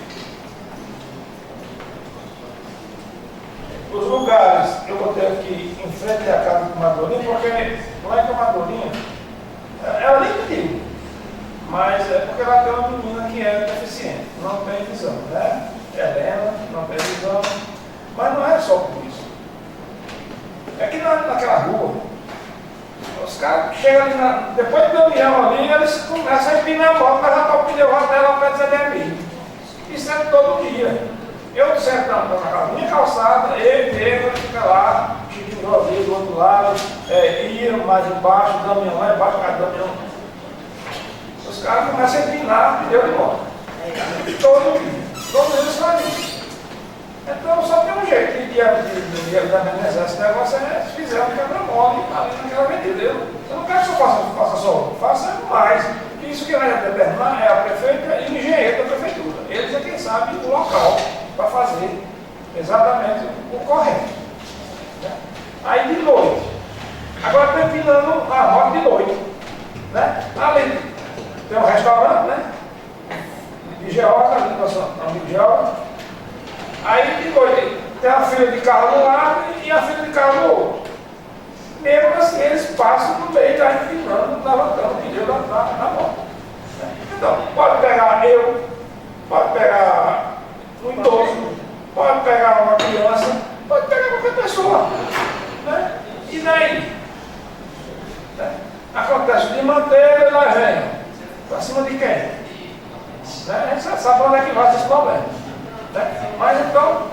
os lugares eu vou ter aqui em frente à casa do Madorinha, porque não é que a Madorinha, ela nem pediu, mas é porque ela tem uma menina que é deficiente, não tem visão, né? Helena não tem visão, mas não é só por isso. É que naquela rua, os caras chegam ali, depois do caminhão ali, eles começam a empinar a moto, mas já o pneu dela para dizer isso é todo dia. Eu sempre na minha calçada, ele fica lá, Chiquinho ali do outro lado, ia mais embaixo, o caminhão lá embaixo, o caminhão. Os caras começam a empinar pneu de moto. Todo dia. Todos eles fazem isso. Então só tem um jeito de amenizar esse negócio, é se fizer um quebra-mole ali naquela medida. Eu não quero que você faça só, faça mais. Isso que vai determinar é a prefeita e o engenheiro da prefeitura. Eles é quem sabe o local para fazer exatamente o correto. Né? Aí de noite. Agora está empinando a roda de noite. Né? Ali tem um restaurante, né? De Geóloga, ali nosso amigo Geóloga. Aí de noite tem a fila de carro no lado e a fila de carro no outro. Mesmo assim, eles passam no meio da empinando, levantando o pneu da moto. Então, pode pegar eu, pode pegar um idoso, pode pegar uma criança, pode pegar qualquer pessoa. Né? E daí? Né? Acontece de manteiga e nós vem. Para cima de quem? Né? A gente sabe para onde é que vai esse problema. Né? Mas então,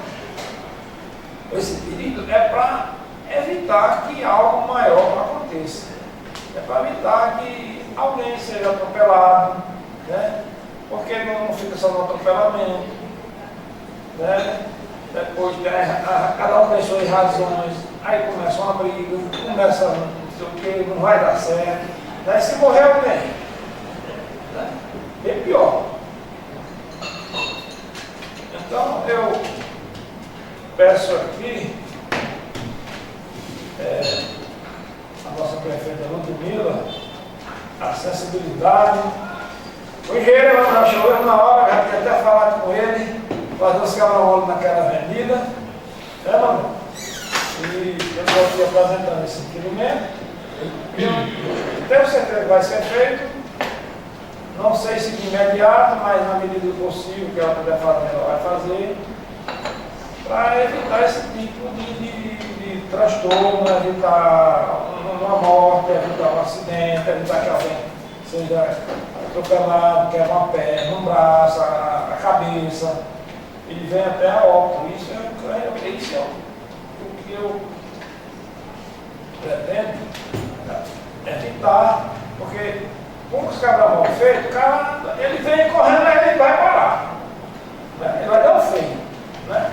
esse pedido é para evitar que algo maior aconteça. É para evitar que alguém seja atropelado, né? Porque não fica só no atropelamento. Né? Depois cada um tem suas razões, aí começa uma briga, começa não sei o que, não vai dar certo. Né? Se morrer alguém, né? É pior. Então eu peço aqui a nossa prefeita Ludmila a sensibilidade. O engenheiro já chegou na hora, já tinha até falado com ele, fazer os quebra-molos naquela avenida, né, mano? E eu estou aqui apresentando esse requerimento. Eu tenho certeza que vai ser feito. Não sei se de imediato, mas na medida do possível que ela puder fazer, ela vai fazer, para evitar esse tipo de transtorno, evitar uma morte, evitar um acidente, evitar que alguém seja atropelado, quebra uma perna, um braço, a cabeça, e vem até a óbito. Isso é o que eu pretendo evitar, porque como os quebra-molas feitos, o cara, ele vem correndo, aí ele vai parar. Né? Ele vai dar um freio. Né?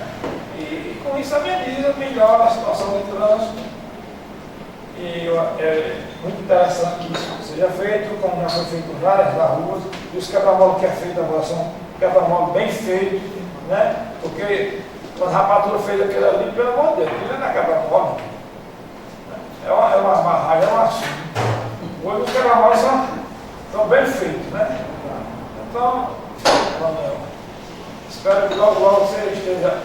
E com isso ameniza melhor a situação do trânsito. E é muito interessante que isso seja feito, como já foi feito em várias ruas. E os quebra-molas que é feito agora são quebra-molas bem feitos, né? Porque quando a rapadura fez aquilo ali, pelo amor de Deus, aquilo não é quebra-mola. É uma barragem, é um assunto. Hoje os quebra-molas são bem feitos, né? Então, Manuel, espero que logo você esteja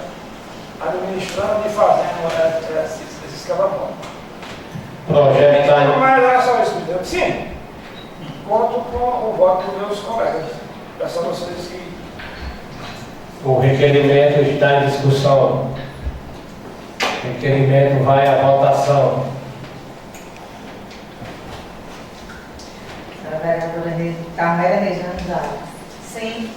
administrando e fazendo esses quebra-molas. Projeto está Mas era só isso, entendeu? Sim, conto com o voto dos meus colegas. Peço a vocês que... O requerimento está em discussão. O requerimento vai à votação. A vereadora Carmela Rejane Zara. Sim.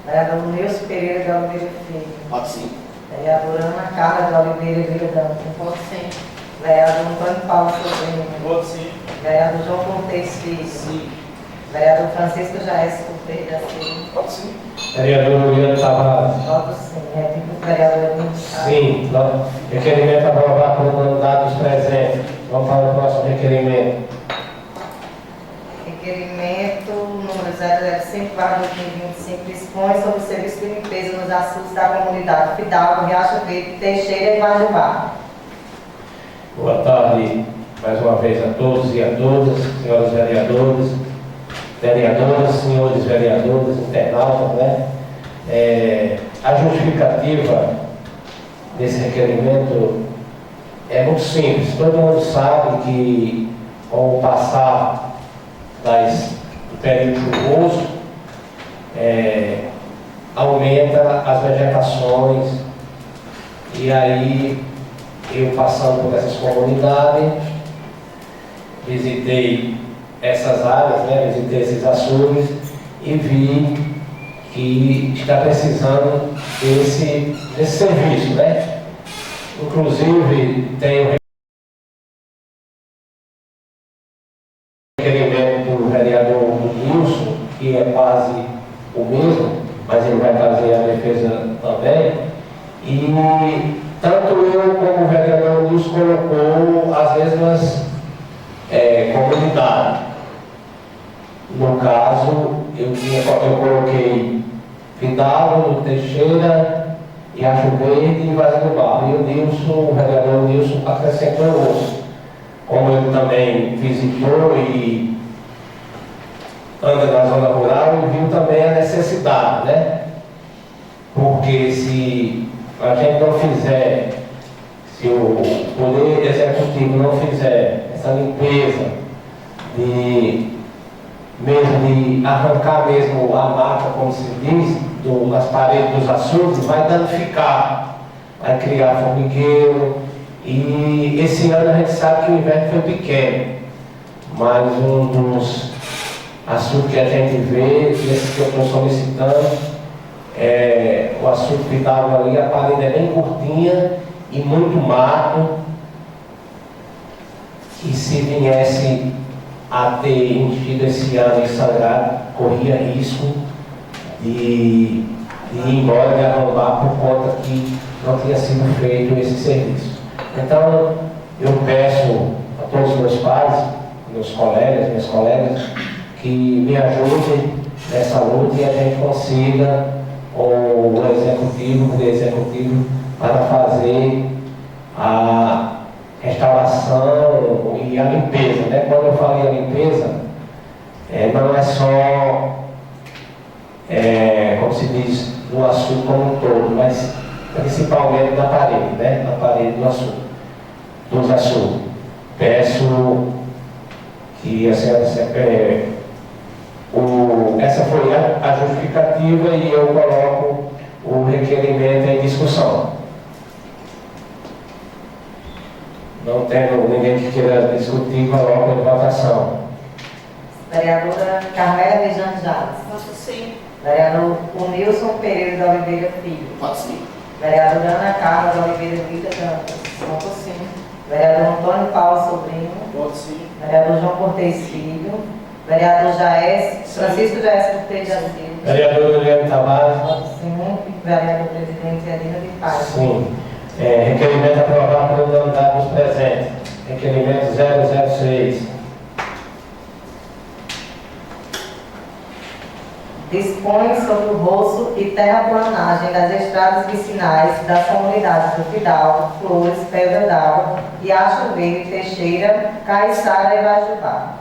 Vereador Nilson Pereira de Oliveira Filho. Pode sim. Vereadora Ana Carla de Oliveira Viladão. Pode sim. Vereador Antônio Paulo Silveira. Pode sim. Vereador João Cortes Filho. Sim. Vereador Francisco Jaes Cortes da Silva. Pode sim. Vereador Juliano Tavares. Voto sim. Vereador Emílio Chaves. Sim. Requerimento aprovado por unanimidade dos presentes. Vamos para o próximo requerimento. Requerimento número 005/2025 dispõe sobre o serviço de limpeza nos açudes da comunidade Fidalgo, Riacho Verde, Teixeira e Majubá. Boa tarde mais uma vez a todos e a todas, senhoras vereadoras, senhores vereadores, internautas, né? A justificativa desse requerimento é muito simples. Todo mundo sabe que com o passar do período chuvoso, aumenta as vegetações, e aí eu passando por essas comunidades, visitei essas áreas, né, visitei esses açudes e vi que está precisando desse serviço, né? Inclusive tem um requerimento do vereador Wilson, que é quase o mesmo, mas ele vai fazer a defesa também, e Itaúsos colocou as mesmas comunidades. No caso, eu coloquei Fidalgo, Teixeira, Riacho Verde e Vaz do Barro. E o vereador Nilson acrescentou outro. Como ele também visitou e anda na zona rural, ele viu também a necessidade, né? Porque se a gente não fizer, se o Poder Executivo não fizer essa limpeza mesmo de arrancar mesmo a mata, como se diz, das paredes dos açudes, vai danificar, vai criar formigueiro. E esse ano a gente sabe que o inverno foi pequeno, mas um dos assuntos que a gente vê, esse que eu estou solicitando, o açude que estava ali, a parede é bem curtinha e muito mato. E se viesse a ter enchido esse ano e sangrado, corria risco de ir embora, de arrombar, por conta que não tinha sido feito esse serviço. Então, eu peço a todos os meus pais, meus colegas, minhas colegas, que me ajudem nessa luta e a gente consiga o poder executivo, para fazer a restauração e a limpeza, né? Quando eu falei a limpeza, não é só, como se diz, do açude como um todo, mas principalmente da parede, né? Na parede do açude, dos açudes. Peço que essa foi a justificativa e eu coloco o requerimento em discussão. Não tendo ninguém que queira discutir, coloco em votação. Vereadora Carmela Rejane Jales. Voto sim. Vereador Nilson Pereira de Oliveira Filho. Voto sim. Vereadora Ana Carla de Oliveira Vita Dantas. Voto sim. Vereador Antônio Paulo Sobrinho. Voto sim. Vereador João Cortez Filho. Vereador Francisco Jaes Cortez da Silva. Vereador Guilherme Tavares. Voto sim. Vereador Presidente Adina de Paz. Sim. Requerimento aprovado pela unanimidade dos presentes. Requerimento 006. Dispõe sobre o roço e terraplanagem das estradas vicinais das comunidades do Fidalgo, Flores, Pedra d'Água, Riacho Verde, Teixeira, Caiçara e Vaz do Barro.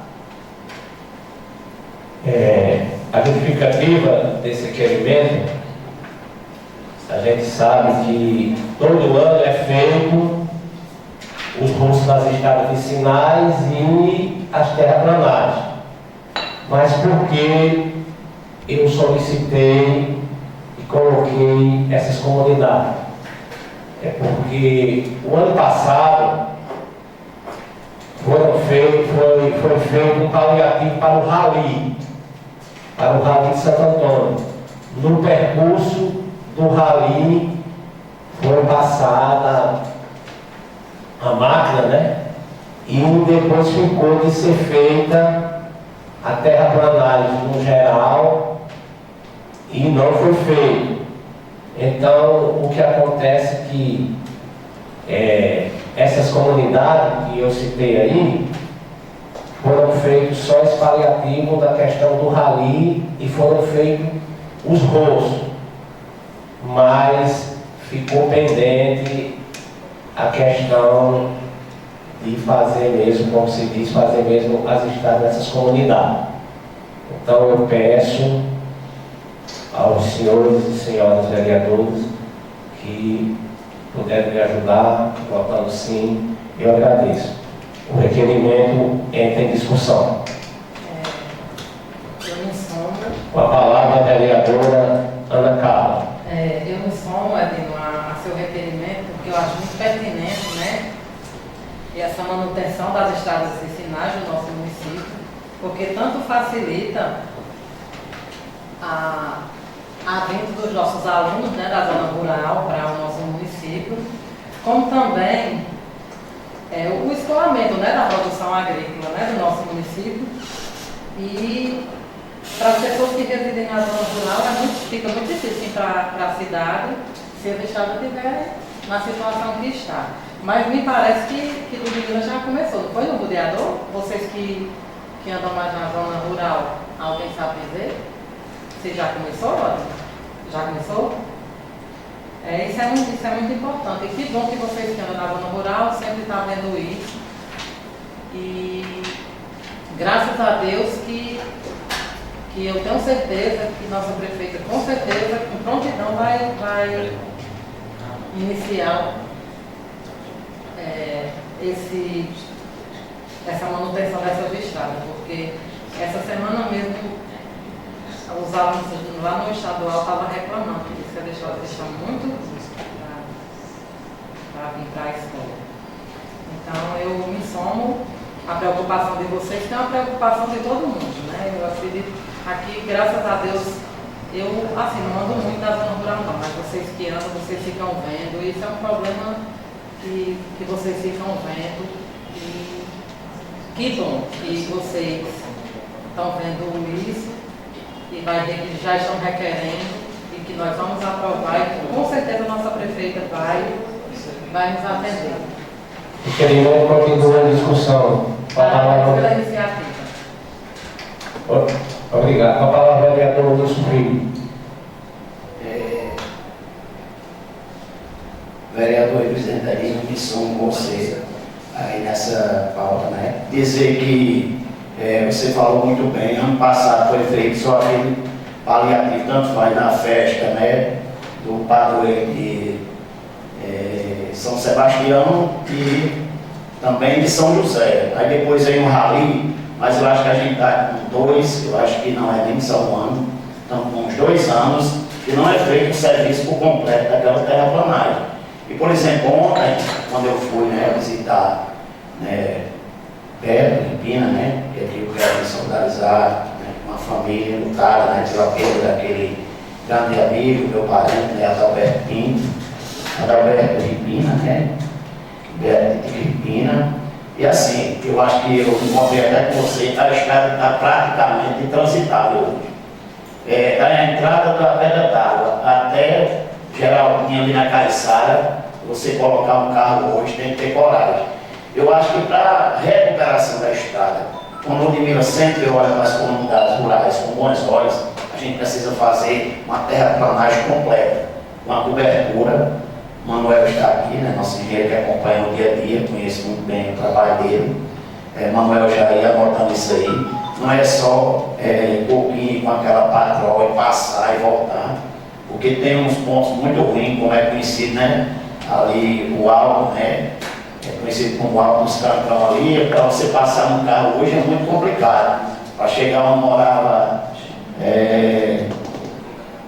A justificativa desse requerimento, a gente sabe que todo ano é feito os roços das estradas vicinais e as terraplanagens. Mas por que eu solicitei e coloquei essas comunidades? É porque o ano passado foi feito um paliativo para o Rally de Santo Antônio. No percurso do Rally foi passada a máquina, né? E depois ficou de ser feita a terraplanagem no geral e não foi feito. Então, o que acontece é que essas comunidades que eu citei aí foram feitos só esse paliativo da questão do Rally e foram feitos os roços, mas ficou pendente a questão de fazer mesmo, como se diz, fazer mesmo as estradas nessas comunidades. Então eu peço aos senhores e senhoras vereadores que puderem me ajudar, votando sim, eu agradeço. O requerimento entra em discussão. Eu me somo. Com a palavra a vereadora Ana Carla. Eu me somo, Edino, a seu requerimento, porque eu acho muito pertinente, né? E essa manutenção das estradas vicinais do nosso município, porque tanto facilita a vinda dos nossos alunos, né, da zona rural para o nosso município, como também o escoamento, né, da produção agrícola, né, do nosso município. E para as pessoas que residem na zona rural fica muito difícil ir para a cidade se a estrada estiver na situação que está. Mas me parece que do Minas já começou, não foi no rodeador? Vocês que andam mais na zona rural, alguém sabe dizer? Você já começou, Rodney? Já começou? Isso é muito importante. E que bom que vocês que andam na zona rural sempre estão vendo isso. E graças a Deus que eu tenho certeza que nossa prefeita, com certeza, com prontidão, vai iniciar essa manutenção dessas estradas, porque essa semana mesmo os alunos lá no estadual estavam reclamando, que disse que a estrada está muito para vir para a escola. Então eu me somo à preocupação de vocês, que é uma preocupação de todo mundo, né? Eu acredito aqui, graças a Deus, eu assim, não ando muito na zona rural não, mas vocês que andam, vocês ficam vendo, isso é um problema que vocês ficam vendo, e que bom que vocês estão vendo isso e vai ver que já estão requerendo e que nós vamos aprovar e com certeza a nossa prefeita vai nos atender. Requerimento continua a discussão. Pela iniciativa. Obrigado. Com a palavra, vereador Wilson Filho. Vereador Luiz Antarino, que são você aí nessa pauta, né? Dizer que você falou muito bem, ano passado foi feito só aquele paliativo, tanto faz na festa, né? Do padroeiro de São Sebastião e também de São José. Aí depois vem um rally, mas eu acho que a gente está com 2, eu acho que não é nem só um ano, estamos com uns 2 anos, que não é feito o serviço por completo daquela terraplanagem. E, por exemplo, ontem, quando eu fui visitar perto de Pina, que eu quero me solidarizar, uma família lutada, tirar o pelo daquele grande amigo, meu parente, Adalberto Pinto, Adalberto de Pina, Beto de Pina. E assim, eu acho que eu encontrei até com você, a estrada está praticamente intransitável hoje. Da entrada da Pedra d'Água até Geraldinho ali na Caiçara, você colocar um carro hoje tem que ter coragem. Eu acho que para a recuperação da estrada, quando o Ludmila sempre olha para as comunidades rurais com bons olhos, a gente precisa fazer uma terraplanagem completa, uma cobertura. Manuel está aqui, nosso engenheiro que acompanha o dia a dia, conhece muito bem o trabalho dele. Manuel já ia anotando isso aí. Não é só pouquinho com aquela patroa e passar e voltar, porque tem uns pontos muito ruins, como é conhecido, ali o alto, é conhecido como o alto dos Cancão ali, para você passar no carro hoje é muito complicado. Para chegar onde morava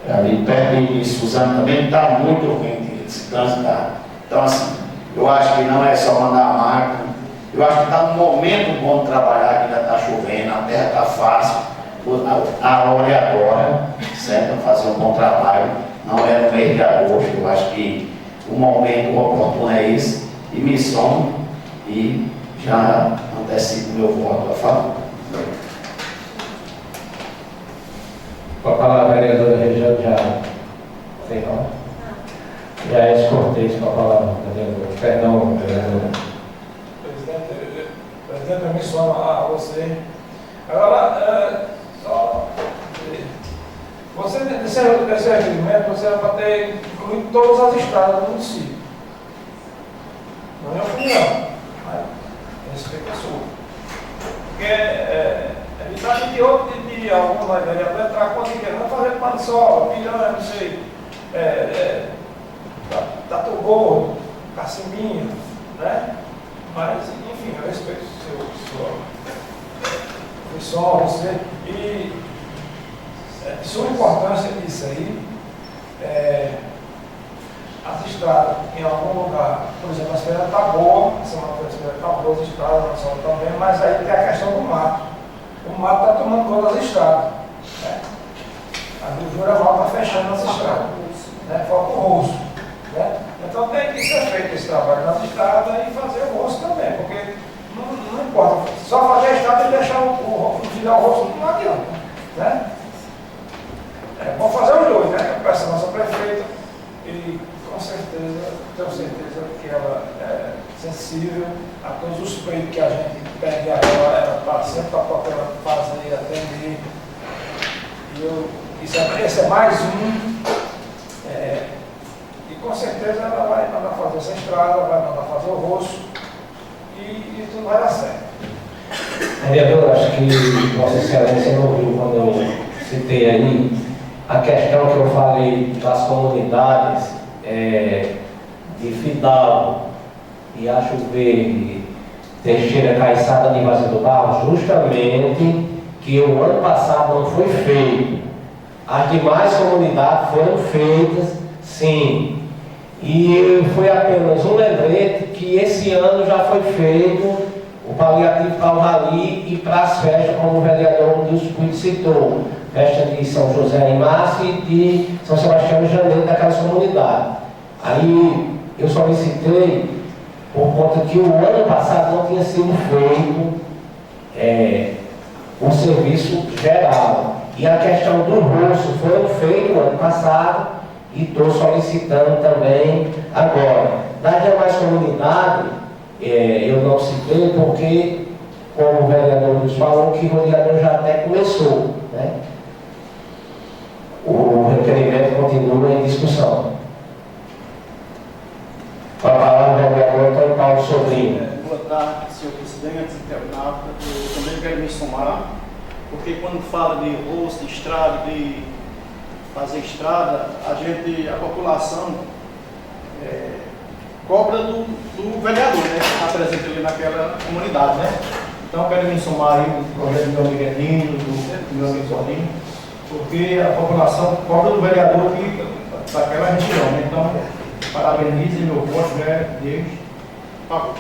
ali perto de Suzano também está muito ruim de se transitar. Então assim, eu acho que não é só mandar a máquina, eu acho que está num momento bom de trabalhar, que ainda está chovendo, a terra está fácil, a hora é agora, certo? Fazer um bom trabalho, não é no mês de agosto, eu acho que o momento oportuno é esse, e me somo e já antecipo meu voto a favor. Com a palavra, vereadora Região já. Sei não. Já é Cortez com a palavra, vereador. Perdão, vereadora. Presidente, eu me somo a você. Agora, só você, nesse requerimento, você vai ter incluído todas as estradas do município. Não é minha opinião, mas respeito a sua. Porque evitar de outro de algum vereador entrar com o dinheiro, não fazer Pansol, Piranha, não sei, Tatu Gordo, Caciminha, Mas, enfim, eu respeito só você. E sua importância disso aí, as estradas em algum lugar, por exemplo, a feira está boa, a feira está boa, as estradas não são tão bem, mas aí tem a questão do mato. O mato está tomando conta das estradas. A Jura Mal está fechando as estradas. Falta o rosto. Então tem que ser feito esse trabalho nas estradas e fazer o rosto também, porque não importa, só fazer a estrada e deixar virar o rosto não adianta. Vamos fazer os dois, Eu peço a nossa prefeita e com certeza, tenho certeza que ela sensível a todos os pleitos que a gente pede a ela, ela está sempre para procurar fazer, atender. Esse é mais um. E com certeza ela vai mandar fazer essa estrada, vai mandar fazer o roço e tudo vai dar certo. Vereador, acho que Vossa Excelência não ouviu quando eu citei aí a questão que eu falei das comunidades de Fidalgo, Riacho Verde, Teixeira, Caiçara, Nivasa do Barro, justamente que o ano passado não foi feito. As demais comunidades foram feitas, sim. E foi apenas um lembrete que esse ano já foi feito o paliativo Calvali e para as festas, como o vereador Nilson citou, festa de São José em março e de São Sebastião em janeiro, daquelas comunidades. Aí eu solicitei por conta que o ano passado não tinha sido feito o serviço geral. E a questão do roço foi feito no ano passado e estou solicitando também agora. Das demais comunidades, eu não citei porque, como o vereador nos falou, que o vereador já até começou, né? O requerimento continua em discussão. Com a palavra, o vereador Antônio Paulo Sobrinho. Boa tarde, senhor presidente, internauta. Eu também quero me somar, porque quando fala de roço, de estrada, de fazer estrada, a população cobra do vereador, né, que está presente ali naquela comunidade, né? Então, eu quero me somar aí do projeto do meu amigo Edinho, do meu amigo Solinho, porque a população cobra do vereador aqui daquela região, né? Então, parabenizo e meu voto é Deus. Favor.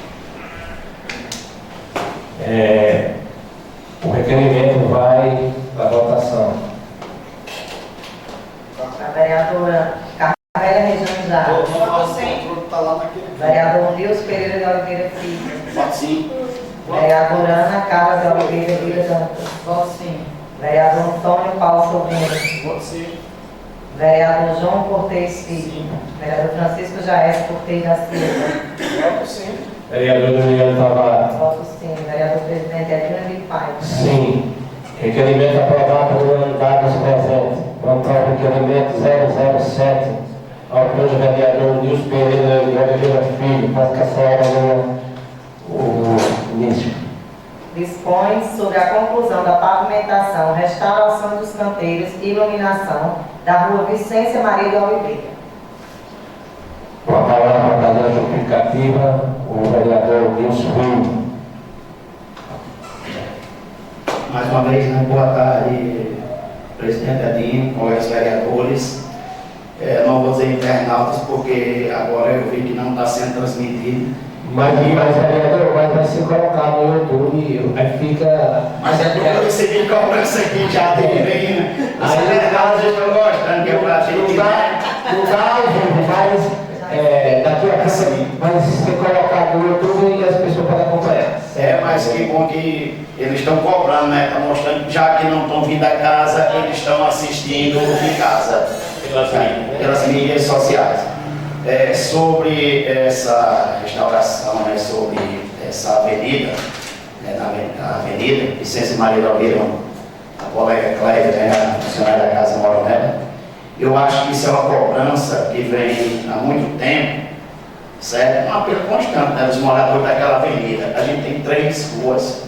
O requerimento vai para votação. A vereadora Carmela Região Voto sim. Está lá naquele. Vereador Nilson Pereira de Oliveira Filho. Voto sim. Vereadora Ana Carla de Oliveira Vila Dantas. Voto sim. Vereador Antônio Paulo Sobrinho. Voto sim. Vereador João Cortez Filho. Vereador Francisco Jair Cortez da Silva. Voto sim. Vereador Juliano Tavares. Voto sim. Vereador Presidente Edina de Paiva. Sim. Requerimento aprovado por unanimidade dos presentes. Quanto ao requerimento 007, autor do vereador Nilson Pereira de Oliveira Filho, para que a senhora o início. Dispõe sobre a conclusão da pavimentação, restauração dos canteiros e iluminação da rua Vicência Maria de Oliveira. Com a palavra da lei justificativa, o vereador Nilson Filho. Mais uma vez, né? Boa tarde, presidente Edinho, colegas vereadores. Não vou dizer internautas, porque agora eu vi que não está sendo transmitido. Mas vereador, vai ser colocado no YouTube, aí fica. Mas é porque eu recebi cobrança aqui já de bem, né? Os Aí, vereadores estão gostando que eu pratique, né? Mas daqui a pouco vai ser colocado no YouTube e as pessoas podem acompanhar. Mas que bom que eles estão cobrando, né? Estão mostrando que já que não estão vindo a casa, eles estão assistindo em casa, pelas mídias sociais. Sobre essa restauração, né? Sobre essa avenida, né? Na avenida Vicência Maria de Oliveira, a colega Cléia, né? A funcionária da casa mora nela. Eu acho que isso é uma cobrança que vem há muito tempo, certo? Uma perda constante, né, dos moradores daquela avenida. A gente tem 3 ruas,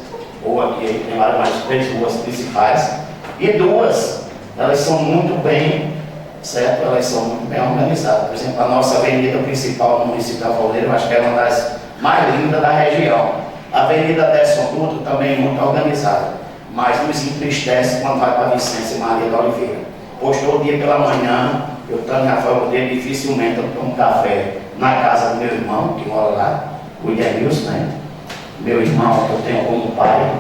ou aqui tem mais 3 ruas principais, e 2, elas são muito bem, certo? Elas são muito bem organizadas. Por exemplo, a nossa avenida principal no município da Valdeira, eu acho que é uma das mais lindas da região. A Avenida Desson Dutra também é muito organizada, mas nos entristece quando vai para a Vicência Maria de Oliveira. Pois todo dia pela manhã, eu estou na forma dele, dificilmente eu tomo café na casa do meu irmão, que mora lá, o Edenilson, né? Meu irmão, que eu tenho como pai,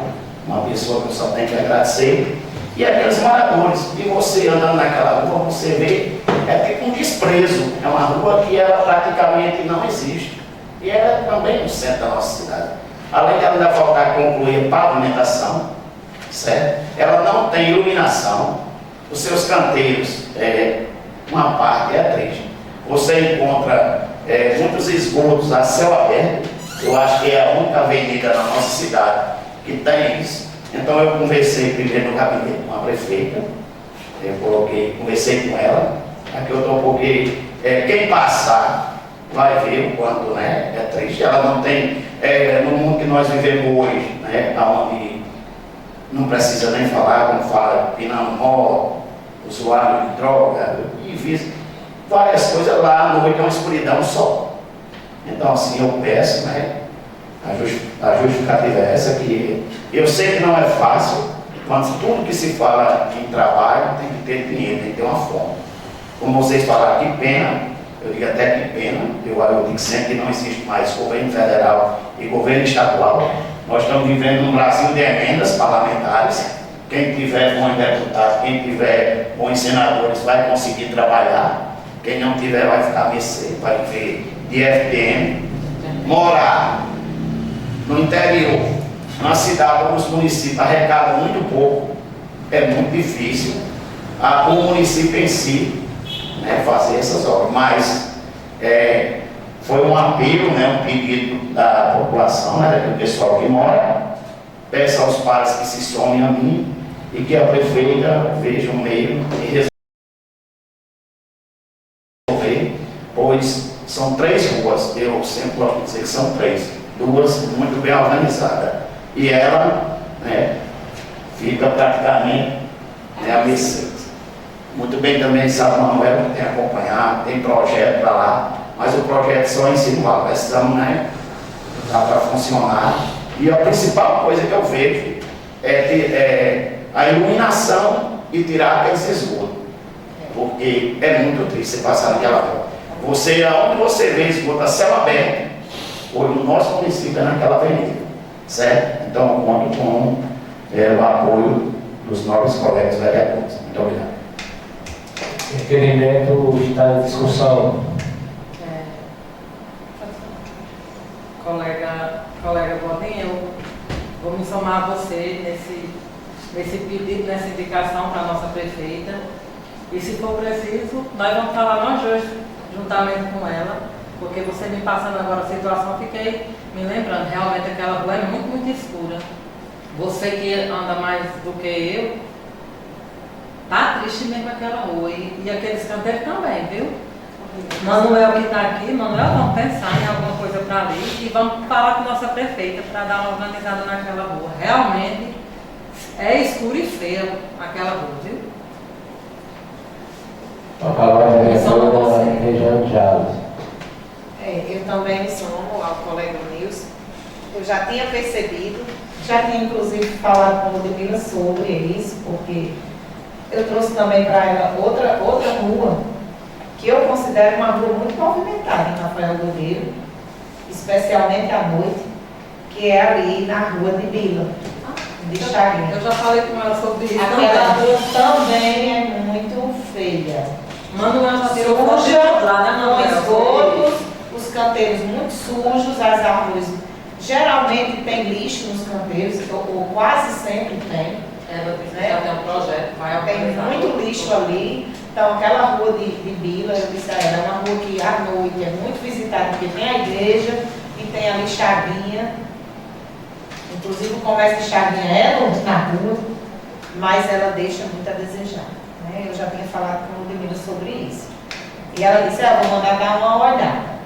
uma pessoa que eu só tenho que agradecer. E aqueles moradores, e você andando naquela rua, você vê, é tipo um desprezo. É uma rua que ela praticamente não existe. E ela é também no centro da nossa cidade. Além de ela ainda faltar concluir a pavimentação, certo? Ela não tem iluminação. Os seus canteiros, uma parte é triste. Você encontra muitos esgotos a céu aberto, Eu acho que é a única avenida na nossa cidade que tem isso. Então eu conversei primeiro no gabinete com a prefeita, conversei com ela, aqui eu estou porque quem passar vai ver o quanto, né, é triste. Ela não tem, no mundo que nós vivemos hoje, né, onde não precisa nem falar, como fala, pinamó, usuário de droga, e várias coisas lá, à noite é uma escuridão só. Então assim eu peço, né, a justificativa é essa, que eu sei que não é fácil, mas tudo que se fala em trabalho tem que ter dinheiro, tem que ter uma fome. Como vocês falaram, que pena, eu digo até que pena, eu digo sempre que não existe mais governo federal e governo estadual. Nós estamos vivendo num Brasil de emendas parlamentares. Quem tiver bons deputados, quem tiver bons senadores vai conseguir trabalhar. Quem não tiver vai ficar a mercê, vai viver de FPM. Morar no interior, na cidade onde os municípios arrecadam muito pouco, é muito difícil o município em si, né, fazer essas obras. Mas foi um apelo, né, um pedido da população, né, do pessoal que mora. Peço aos pais que se somem a mim e que a prefeita veja um meio de resolver, pois são 3 ruas, eu sempre gosto de dizer que são 3, 2 muito bem organizadas, e ela, né, fica praticamente, né, a mercê. Muito bem também sabe, Manuel, que tem acompanhado, tem projeto para lá, mas o projeto só em cima, precisamos, né, dá para funcionar. E a principal coisa que eu vejo é a iluminação e tirar aqueles esgotos, porque é muito triste você passar naquela rua. Aonde você vê esgoto a céu aberto, hoje no nosso município é naquela avenida, certo? Então eu conto com o apoio dos novos colegas vereadores. Muito obrigado. O requerimento está em discussão. Colega Bodinho, eu vou me somar a você nesse pedido, nessa indicação para a nossa prefeita. E se for preciso, nós vamos falar nós dois, juntamente com ela, porque você me passando agora a situação, eu fiquei me lembrando, realmente aquela rua é muito, muito escura. Você que anda mais do que eu, tá triste mesmo aquela rua. E aqueles canteiros também, viu? Manuel que está aqui, Manuel, vamos pensar em alguma coisa para ali e vamos falar com a nossa prefeita para dar uma organizada naquela rua. Realmente é escuro e feio aquela rua, viu? A palavra é da Regiane Jales. Eu também me somo ao colega Nilson. Eu já tinha percebido, já tinha inclusive falado com a Ludmila sobre isso, porque eu trouxe também para ela outra rua, que eu considero uma rua muito movimentada em Rafael Godeiro, especialmente à noite, que é ali na rua de Bila, de Chaguinha. Eu já falei com ela sobre isso. Aquela rua também é muito feia. Manuel já tirou foto lá, né, com Manuel? esgotos, os canteiros muito sujos, as árvores geralmente tem lixo nos canteiros, ou quase sempre tem. Ela disse que já tem um projeto, vai Tem organizar. muito lixo ali. Então, aquela rua de Bila, eu disse a ela, é uma rua que à noite é muito visitada, porque tem a igreja e tem ali Chaguinha. Inclusive, o comércio de Chaguinha é na rua, mas ela deixa muito a desejar. Né? Eu já tinha falado com o Ludmila sobre isso. E ela disse, vou mandar dar uma olhada.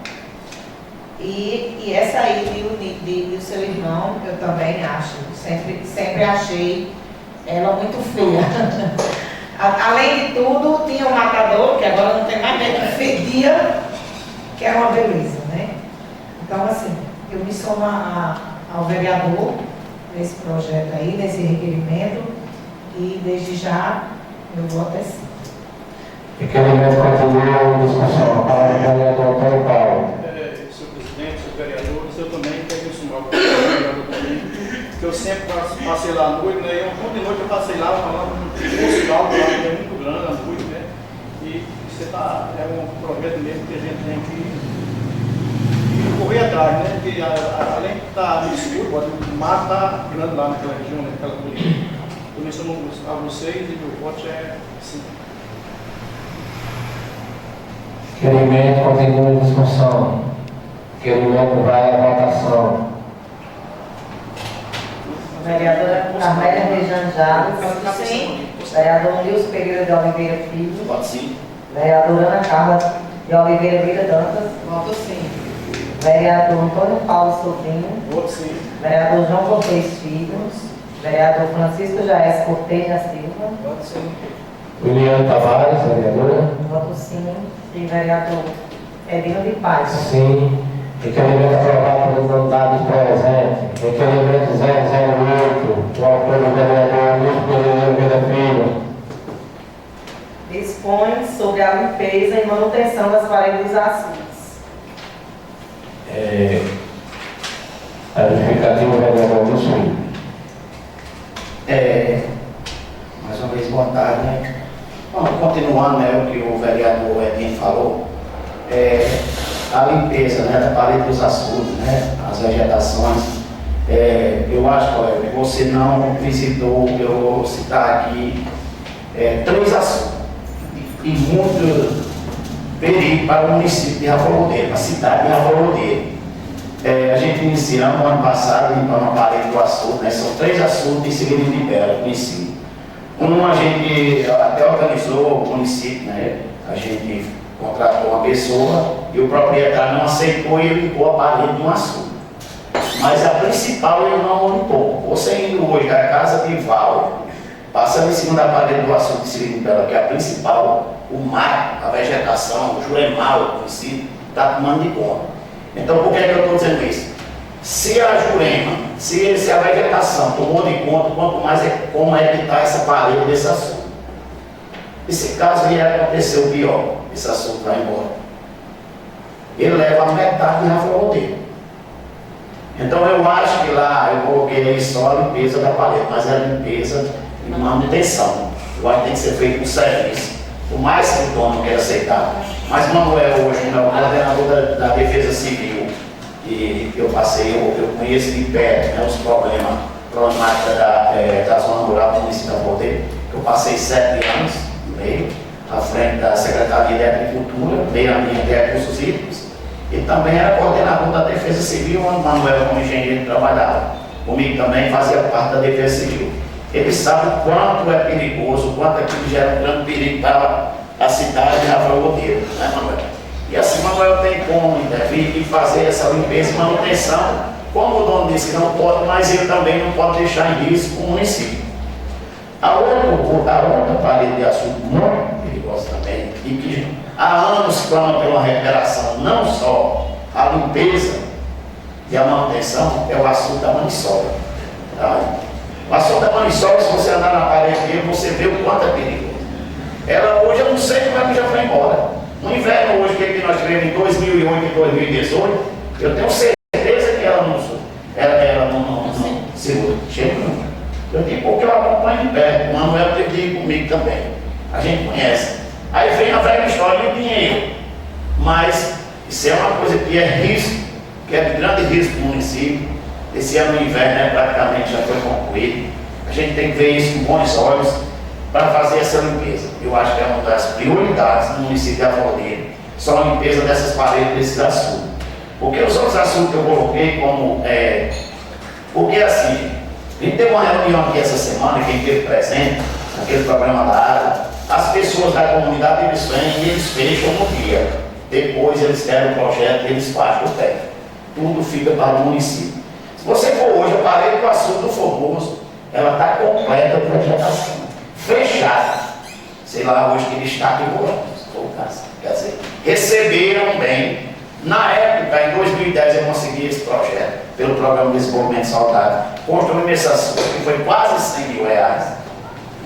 E essa aí de seu irmão, eu também acho, sempre achei ela muito feia. Além de tudo, tinha o matador, que agora não tem mais nem que fedia, que é uma beleza, né? Então, assim, eu me somo ao vereador nesse projeto aí, nesse requerimento, e desde já eu voto é sim. Requerimento continua em discussão. A palavra é do vereador Antônio Paulo. Senhor presidente, senhor vereadores, eu também quero me sumar com o vereador também, que eu sempre passei lá à noite, né? De noite eu passei lá, falando um hospital lá, que é muito grande à noite, né? E é um projeto mesmo que a gente tem que correr atrás, né? Porque além de estar no escuro, o mar está grande lá naquela região, né? Naquela colina. Eu me somo a vocês e meu voto é sim. Requerimento continua em discussão. Requerimento vai à votação. Vereadora Carmélia Rejane Jales. Sim. Vereador Nilson Pereira de Oliveira Filho. Voto sim. Vereadora Ana Carla de Oliveira Vieira Dantas. Voto sim. Vereador Antônio Paulo Sobrinho. Voto sim. Vereador João Cortez Filho. Vereador Francisco Jaes Cortez da Silva. Voto sim. Juliana Tavares, vereadora. Voto sim. E vereador Edino de Paz. Sim. Requerimento aprovado por unanimidade presente. Requerimento 008, do autor do vereador Luiz Pereira Filho. Dispõe sobre a limpeza e manutenção das paredes dos açudes. A justificativa, vereador Luiz Filho. Mais uma vez, boa tarde, né? Bom, continuando, né, o que o vereador Edinho falou, a limpeza, né, da parede dos açudes, né, as vegetações, eu acho, colega, que você não visitou, eu vou citar aqui, 3 açudes, e muito perigo para o município de Rafolondeiro, para a cidade de Rafolondeiro. A gente iniciamos no ano passado limpando a parede do açude, né, são 3 açudes em seguida de Libera, município. A gente até organizou o município, né, a gente contratou uma pessoa e o proprietário não aceitou e ele limpou a parede de um açude. Mas a principal ele não limpou. Você indo hoje à casa de Val, passando em cima da parede do açude de Sirimbela, que é a principal, o mar, a vegetação, o Juremar, o município, está tomando de conta. Então por que é que eu estou dizendo isso? Se a Jurema, se a vegetação tomou de conta, quanto mais como é que está essa parede desse açude. E se caso vier acontecer o pior, esse assunto vai embora. Ele leva a metade de Rafolondeiro. Então eu acho que lá eu coloquei aí só a limpeza da parede, mas é a limpeza e manutenção. Eu acho que tem que ser feito com serviço. Por mais que o dono queira aceitar. Mas Manuel hoje, como é o coordenador da Defesa Civil, e eu passei, eu conheço de perto, né, os problemáticas da zona rural do município da Poder. Eu passei 7 anos no meio, à frente da Secretaria de Agricultura, Meio Ambiente e Recursos Hídricos, e também era coordenador da Defesa Civil, onde Manuel, como engenheiro, trabalhava. Comigo também fazia parte da Defesa Civil. Ele sabe o quanto é perigoso, o quanto aquilo gera um grande perigo para a cidade de Rafolondeiro, né, Manuel? E assim, Manuel tem como intervir e fazer essa limpeza e manutenção, como o dono disse que não pode, mas ele também não pode deixar em risco o município. A outra parede de açude muito perigosa também, e que há anos clama pela recuperação, não só a limpeza e a manutenção, é o açude da Maniçoba. Tá? O açude da Maniçoba, se você andar na parede dele, você vê o quanto é perigoso. Ela hoje, eu não sei como é que já foi embora. No inverno hoje, que nós tivemos em 2008 e 2018, eu tenho certeza que ela não segura. Chega nunca. Eu digo porque eu acompanho de perto, o Manuel teve que ir comigo também. A gente conhece. Aí vem a velha história de dinheiro. Mas isso é uma coisa que é risco, que é de grande risco para o município. Esse ano no inverno praticamente já foi concluído. A gente tem que ver isso com bons olhos para fazer essa limpeza. Eu acho que é uma das prioridades do município de Rafolondeiro, só a limpeza dessas paredes, desses açudes. Porque os outros assuntos que eu coloquei como porque assim, a gente teve uma reunião aqui essa semana, quem esteve presente, naquele programa da água, as pessoas da comunidade, eles vêm e eles fecham no dia. Depois eles querem o projeto e eles fazem o técnico. Tudo fica para o município. Se você for hoje, a parede do açude do Formoso, ela está completa de vegetação, fechada. Sei lá, hoje que ele está aqui volando. Quer dizer, receberam bem. Na época, em 2010, eu consegui esse projeto, pelo Programa de Desenvolvimento Saudável, construindo esse açude, que foi quase 100 mil reais,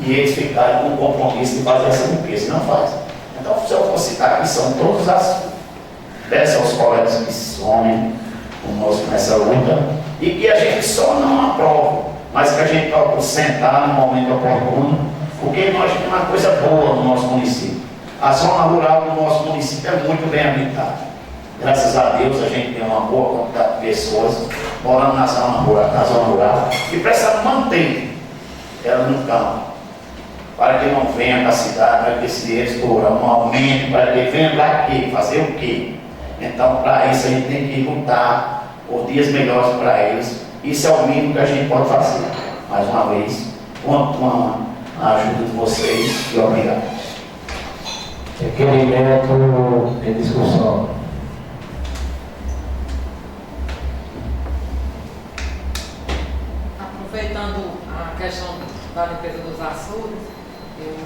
e eles ficaram com o compromisso de fazer essa limpeza, não faz. Então, se eu for citar aqui, são todos açudes. Peço aos colegas que somem conosco nessa luta, e que a gente só não aprova, mas que a gente procura sentar no momento oportuno, porque nós temos uma coisa boa no nosso município. A zona rural do nosso município é muito bem habitada. Graças a Deus a gente tem uma boa quantidade de pessoas morando na zona rural e precisa manter ela no campo, para que não venha para a cidade, para que esse êxito não aumente, para que venha para quê? Fazer o quê? Então, para isso, a gente tem que lutar por dias melhores para eles. Isso é o mínimo que a gente pode fazer. Mais uma vez, conto com a ajuda de vocês e obrigado. Requerimento em discussão. Aproveitando a questão da limpeza dos açudes, eu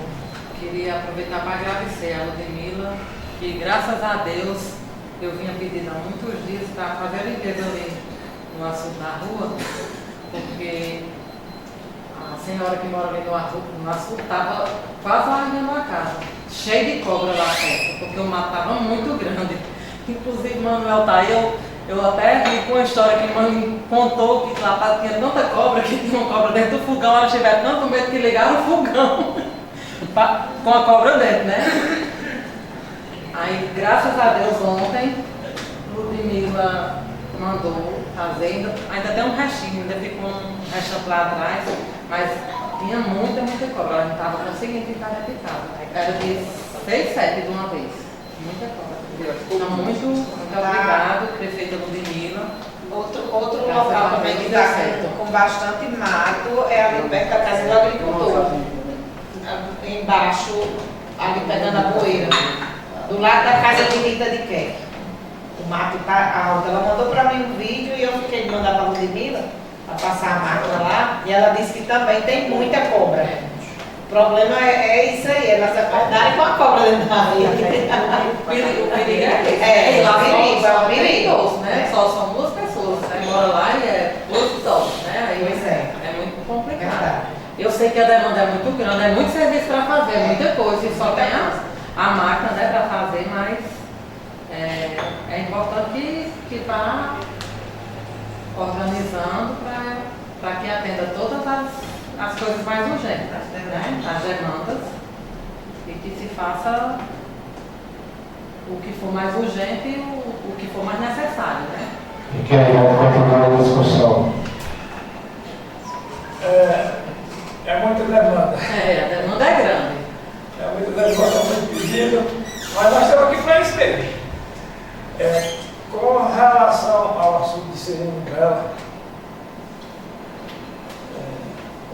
queria aproveitar para agradecer a Ludmila, que graças a Deus eu vinha pedindo há muitos dias para fazer a limpeza ali no açude na rua, porque a senhora que mora ali no açude estava quase largando a casa, cheia de cobra lá perto, porque o mato estava muito grande. Inclusive, Manuel tá aí, eu até vi com a história que mãe contou que lá tinha tanta cobra, que tinha uma cobra dentro do fogão, ela tiver tanto medo que ligaram o fogão com a cobra dentro, né? Aí, graças a Deus, ontem, Ludmila mandou fazer, ainda tem um restinho, ainda ficou um restante lá atrás, mas tinha muita cobra, ela não estava conseguindo ficar dentro de casa. Era de 6, 7 de uma vez, muita cobra. Então, muito obrigado, prefeita Ludmila. Outro local também que está com bastante mato é ali perto da casa do agricultor. Embaixo, ali pegando a poeira. Do lado da casa de Rita de Quer. O mato está alto. Ela mandou para mim um vídeo e eu fiquei de mandar para a Ludmila, para passar a máquina lá. E ela disse que também tem muita cobra. O problema é isso aí, elas acordarem com a cobra dentro da área. O perigo é esse. É, lá é só perigoso, né? Só são duas pessoas, né? Mora lá e é duas idosos, né? Aí Pois é. É muito complicado. Verdade. Eu sei que a demanda é muito grande, é muito serviço para fazer, é muita coisa, e só tem a máquina, né, para fazer, mas é importante que vá organizando para que atenda todas as coisas mais urgentes, né? As demandas, e que se faça o que for mais urgente e o que for mais necessário, né? Requerimento continuar em discussão. É muita demanda. A demanda é grande. É muita demanda, é muito pedido, mas nós estamos aqui para isso mesmo. Com relação ao assunto de Seringuela,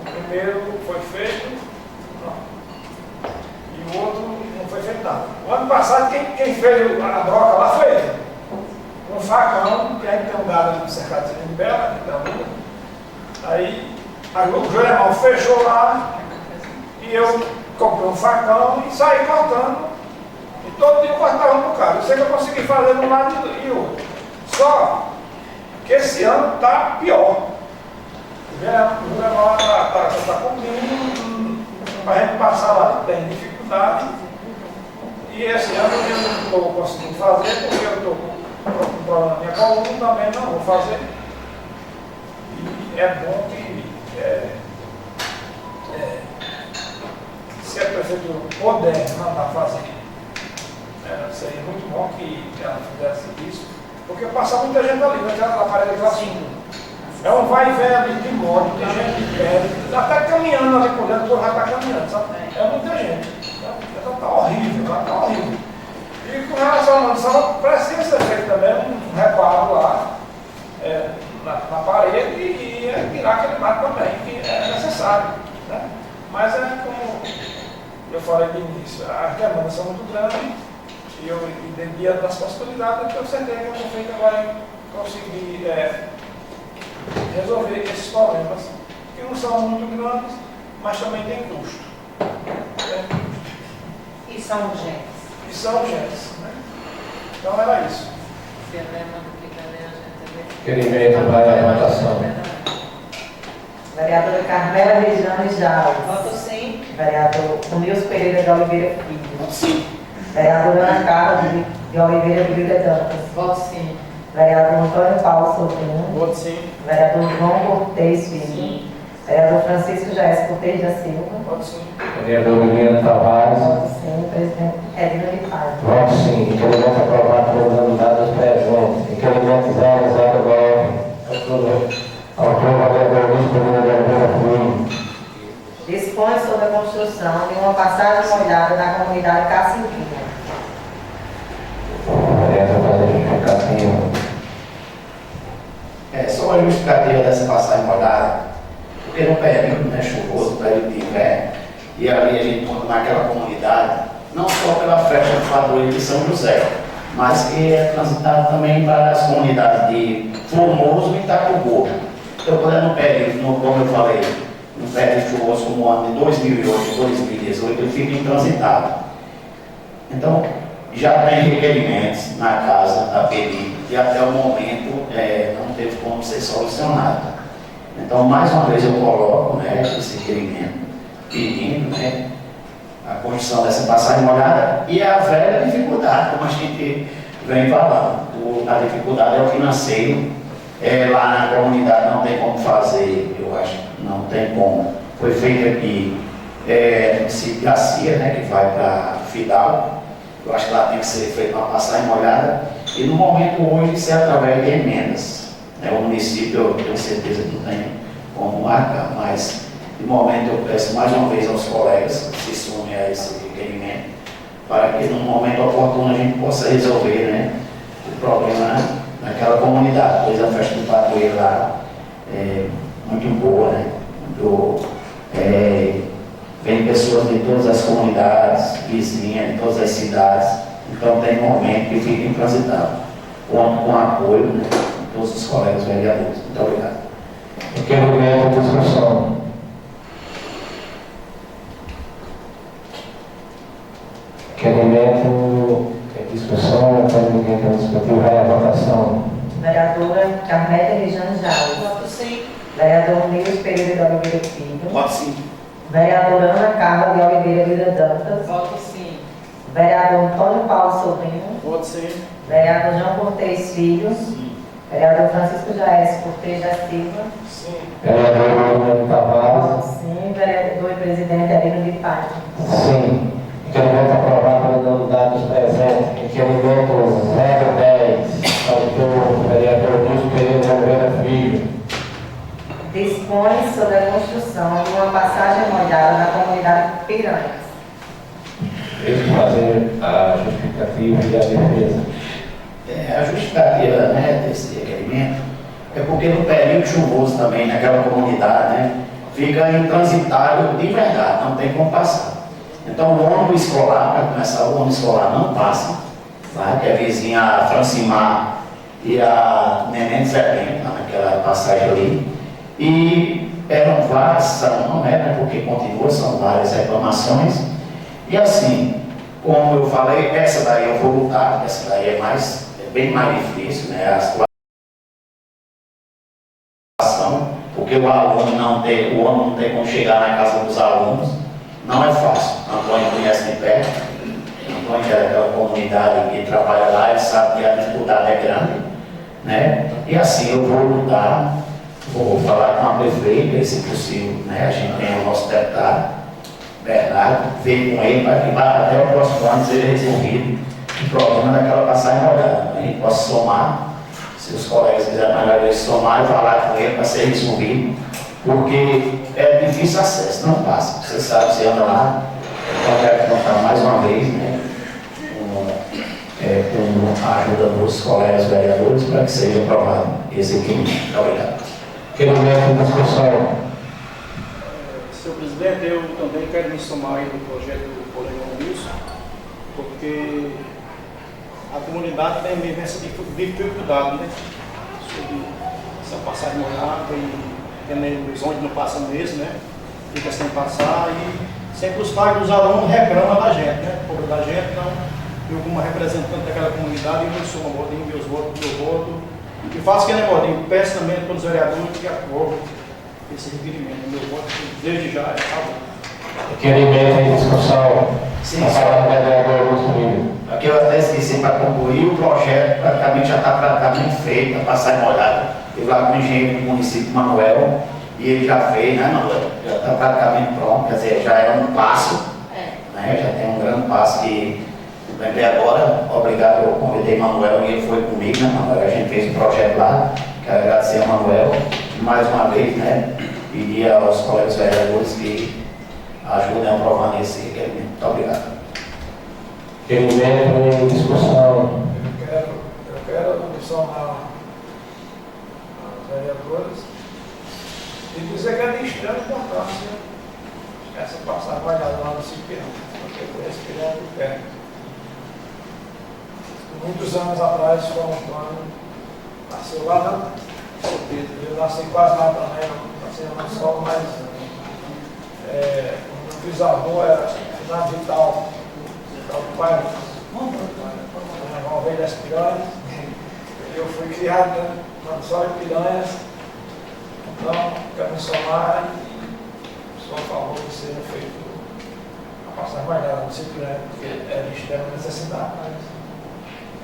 o primeiro foi feito, e o outro não foi feito nada. O ano passado, quem fez a broca lá foi ele. Um facão, que aí tem um gado ali no cercado de Seringuela, aí o Joelmão fechou lá, e eu comprei um facão e saí cortando, e todo dia eu cortava um bocado. Eu sei que eu consegui fazer de um lado e outro. Só que esse ano está pior. O Joelmão está cumprindo, para a gente passar lá tem dificuldade, e esse ano eu não estou conseguindo fazer, porque eu estou com um problema na minha coluna, também não vou fazer. E é bom que se a prefeitura puder mandar fazer, seria muito bom que ela fizesse isso, porque passa muita gente ali, naquela parede daquela cintura. É um vai e vem ali de moto, tem gente de pé, até caminhando ali por dentro, o povo já está caminhando, sabe? É muita gente. Então está horrível, está horrível. E com relação à mansão, precisa ser feito também um reparo lá na parede e tirar aquele mato também, que é necessário. Né? Mas como eu falei no início, as demandas são muito grandes e eu entendi das possibilidades, eu tenho certeza que a prefeita vai conseguir resolver esses problemas, que não são muito grandes, mas também tem custo. E são urgentes. E são urgentes. Né? Então era isso. Se a demanda fica ali, a gente Requerimento vai à votação. Vereadora Carmela Rejane Jales. Voto sim. Vereador Nilson Pereira de Oliveira Filho. Voto sim. Vereadora Ana Carla de Oliveira de Lira Dantas. Voto sim. Vereador Antônio Paulo Sobrinho. Voto sim. Vereador João Cortez Filho. Vereador Francisco Jair Cortez da Silva. Voto sim. Vereador Liliana Tavares. Voto sim. Presidente Edna de Paz. Voto sim. Requerimento aprovado pelos unidades presentes. Requerimento 009. Autor vereador Luiz Pereira de Oliveira Filho. Dispõe sobre a construção de uma passagem molhada na comunidade Cacimbinha. Vereador Fazenda. a justificativa dessa passagem molhada, porque no período, né, chuvoso, período de inverno, e ali a gente conta naquela comunidade, não só pela festa do padroeiro de São José, mas que é transitado também para as comunidades de Formoso e Itacoboa. Então, quando é no período, como eu falei, no período chuvoso como o ano de 2008, 2018, ele fica intransitado. Então, já tem requerimentos na casa a pedir, e até o momento não teve como ser solucionado. Então, mais uma vez eu coloco, né, esse requerimento, pedindo, né, a construção dessa passagem molhada e a velha dificuldade, como a gente vem falando. A dificuldade é o financeiro. Lá na comunidade não tem como fazer, eu acho que não tem como. Foi feito aqui no sítio Garcia, né, que vai para Fidalgo. Eu acho que lá tem que ser feita uma passagem molhada. E no momento hoje, isso é através de emendas. O município, eu tenho certeza que não tem como marcar, mas de momento eu peço mais uma vez aos colegas que se sumem a esse requerimento, para que no momento oportuno a gente possa resolver, né, o problema naquela comunidade, pois a festa do padroeiro lá é muito boa, né? Vem pessoas de todas as comunidades, vizinhas, de todas as cidades, então tem um momento que fica intransitável. Conto com o apoio, né, de todos os colegas vereadores. Muito obrigado. Requerimento de discussão. Requerimento de discussão, então ninguém quer discutir, vai à votação. Vereadora Carmela Regiane Jales. Voto sim. Vereador Nils Pereira de Oliveira Filho. Voto sim. Vereadora Ana Carla de Oliveira Lira Dantas. Voto sim. Vereador Antônio Paulo Sobrinho. Voto sim. Vereador João Cortez Filho. Vereador Francisco Jaes Cortez da Silva. Sim. Vereador Bruno Tavares. Sim. Vereador e presidente Arino de Paz. Sim. Requerimento aprovado pela unanimidade dos presentes. Requerimento 010, autor vereador Nilson Pereira de Oliveira Filho. Dispõe sobre a construção de uma passagem molhada na comunidade Piranhas. Deixa fazer a justificativa e a defesa. A justificativa, né, desse requerimento é porque no período chuvoso também, naquela comunidade, né, fica intransitável de verdade, não tem como passar. Então o ônibus escolar, para começar, o ônibus escolar não passa, tá? Que é a vizinha Francimar e a Neném de Setembro, naquela passagem ali. E eram várias, não era, porque continua, são várias reclamações. E assim, como eu falei, essa daí eu vou lutar, essa daí é bem mais difícil, né? A situação, porque o aluno não tem como chegar na casa dos alunos, não é fácil. Antônio conhece de perto, Antônio é daquela comunidade que trabalha lá, ele sabe que a dificuldade é grande, né? E assim, eu vou lutar, vou falar com a prefeita, se possível, né? A gente tem o nosso deputado, Bernardo, veio com ele para que até o próximo ano seja resolvido o problema daquela passagem molhada. A gente possa somar, se os colegas quiserem melhor somar e falar com ele para ser resolvido, porque é difícil acesso, não passa. Você sabe, você anda lá, então eu quero contar mais uma vez, né, com a ajuda dos colegas vereadores para que seja aprovado esse requerimento. Muito obrigado. Requerimento de discussão. Senhor presidente, eu também quero me somar aí no projeto do colega Wilson, porque a comunidade tem mesmo essa dificuldade, né? Sobre essa passagem molhada e os ônibus não passam mesmo, né? Fica sem passar e sempre os pais dos alunos reclamam da gente, né? Cobra da gente, então eu como representante daquela comunidade, eu me somo a Mordinho, meu voto, e faço que nem Mordinho, peço também para os vereadores que aprovem esse requerimento. Meu voto desde já é favor. Requerimento em discussão. Sim, a palavra vereador Lúcio Filho. Aqui eu até esqueci para concluir, o projeto praticamente já está praticamente feito, a passagem molhada. Eu lá com o engenheiro do município Manuel, e ele já fez, né, Manuel? Já está praticamente pronto, quer dizer, já é um passo, né? Já tem um grande passo que lembrei agora, obrigado, eu convidei Manuel e ele foi comigo, né, Manuel? A gente fez um projeto lá, quero agradecer a Manuel, mais uma vez, né? Pedir aos colegas vereadores que ajudem a aprovar esse requerimento. Muito obrigado. Requerimento em discussão. Eu quero adicionar vereadores, e dizer que é de extrema importância essa passagem guardada lá no Cipião, porque eu conheço Cipião de perto. Muitos anos atrás, o Antônio nasceu lá, não? Eu nasci quase lá também, não nasci na escola, mas meu bisavô era na Vital do pai, uma ovelha das piranhas. Eu fui criado na só de piranhas, então quero me somar e sou a favor de ser feito a passagem guardada no Cipião, porque é de extrema necessidade.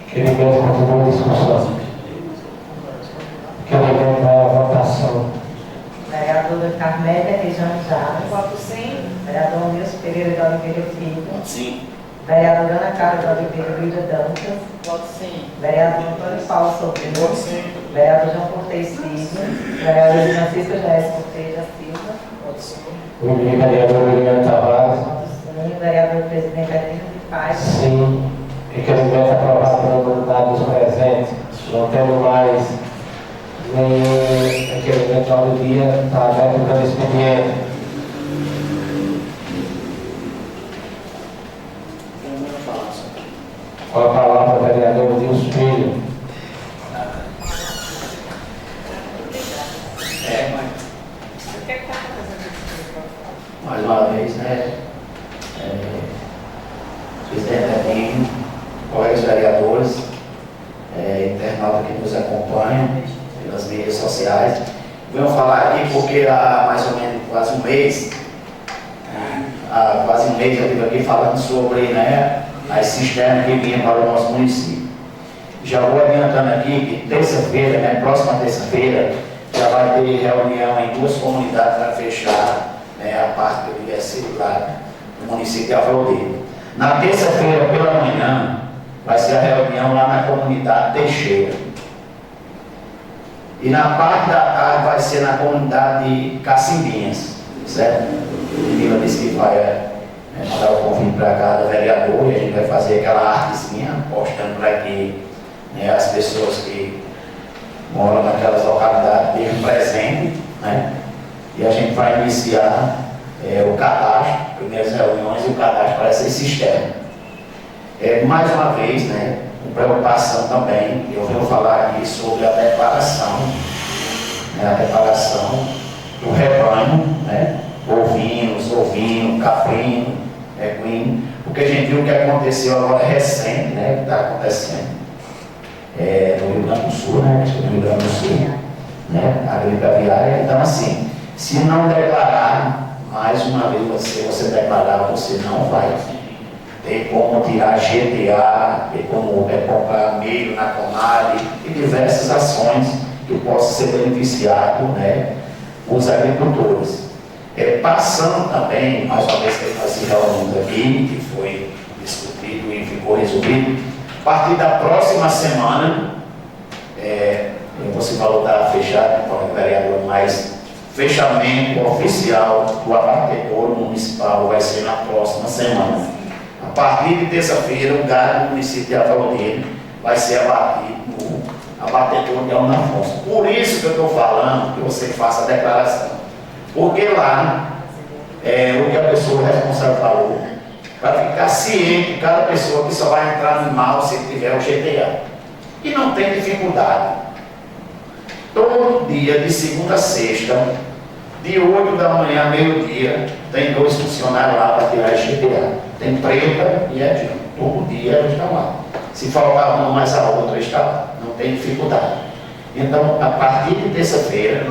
Requerimento continua em discussão. Requerimento vai à votação. Vereadora Carmélia Rejane Jales. Voto sim. Vereador Nilson Pereira de Oliveira Filho. Sim. Vereadora Ana Carla de Oliveira Luísa Dantas. Voto sim. Vereador Antônio Paulo Sobrinho. Voto sim. Vereador João Cortez Filho. Vereador Francisco Jair Cortez da Silva. Voto sim. O vereador William Tavares. Voto sim. Vereador Presidente Edino de Paz. Sim. Requerimento aprovado pela unanimidade dos presentes. Não temos mais nenhum requerimento de ordem do dia. Está aberto pelo expediente. Com a palavra o vereador Nilson Filho. Mais uma vez, né? Presidente Edinho, colegas vereadores, internautas que nos acompanham pelas mídias sociais. Venho falar aqui porque há mais ou menos quase um mês eu estive aqui falando sobre, né, as cisternas que vinham para o nosso município. Já vou adiantando aqui que terça-feira, né, próxima terça-feira, já vai ter reunião em duas comunidades para fechar, né, a parte do universitário lá do município de Alvorada. Na terça-feira, pela manhã, vai ser a reunião lá na comunidade Teixeira. E na parte da tarde vai ser na comunidade de Cacimbinhas, certo? O Vila disse que vai mandar o convite para cada vereador e a gente vai fazer aquela artezinha, postando para que, né, as pessoas que moram naquelas localidades tenham presente, né? E a gente vai iniciar o cadastro, primeiras reuniões e o cadastro para essa cisterna. Mais uma vez, né, com preocupação também, eu venho falar aqui sobre a declaração, né, a declaração do rebanho, né, ovino, caprino, equino, porque a gente viu o que aconteceu agora recente, né, que está acontecendo no Rio Grande do Sul, né, no Rio Grande do Sul, né, a gripe aviária. Então, assim, se não declarar, mais uma vez você declarar, você não vai ter como tirar GTA, ter como comprar milho na Conab e diversas ações que possam ser beneficiado, né, os agricultores. Passando também, mais uma vez que nós se reunimos aqui, que foi discutido e ficou resolvido, a partir da próxima semana, você falou que está fechado, então, vereador, mas fechamento oficial do abatedouro municipal vai ser na próxima semana. A partir de terça-feira, o gado do município de Alvorada vai ser abatido no abatedouro de Alto Afonso. Por isso que eu estou falando que você faça a declaração. Porque lá, o que a pessoa responsável falou, para ficar ciente, cada pessoa que só vai entrar no animal se tiver o GTA. E não tem dificuldade. Todo dia, de segunda a sexta, de 8 da manhã a meio-dia, tem 2 funcionários lá para tirar o GTA. Tem preta e Edinho. Todo dia eles estão lá. Se faltar uma mais a outra, está lá. Não tem dificuldade. Então, a partir de terça-feira,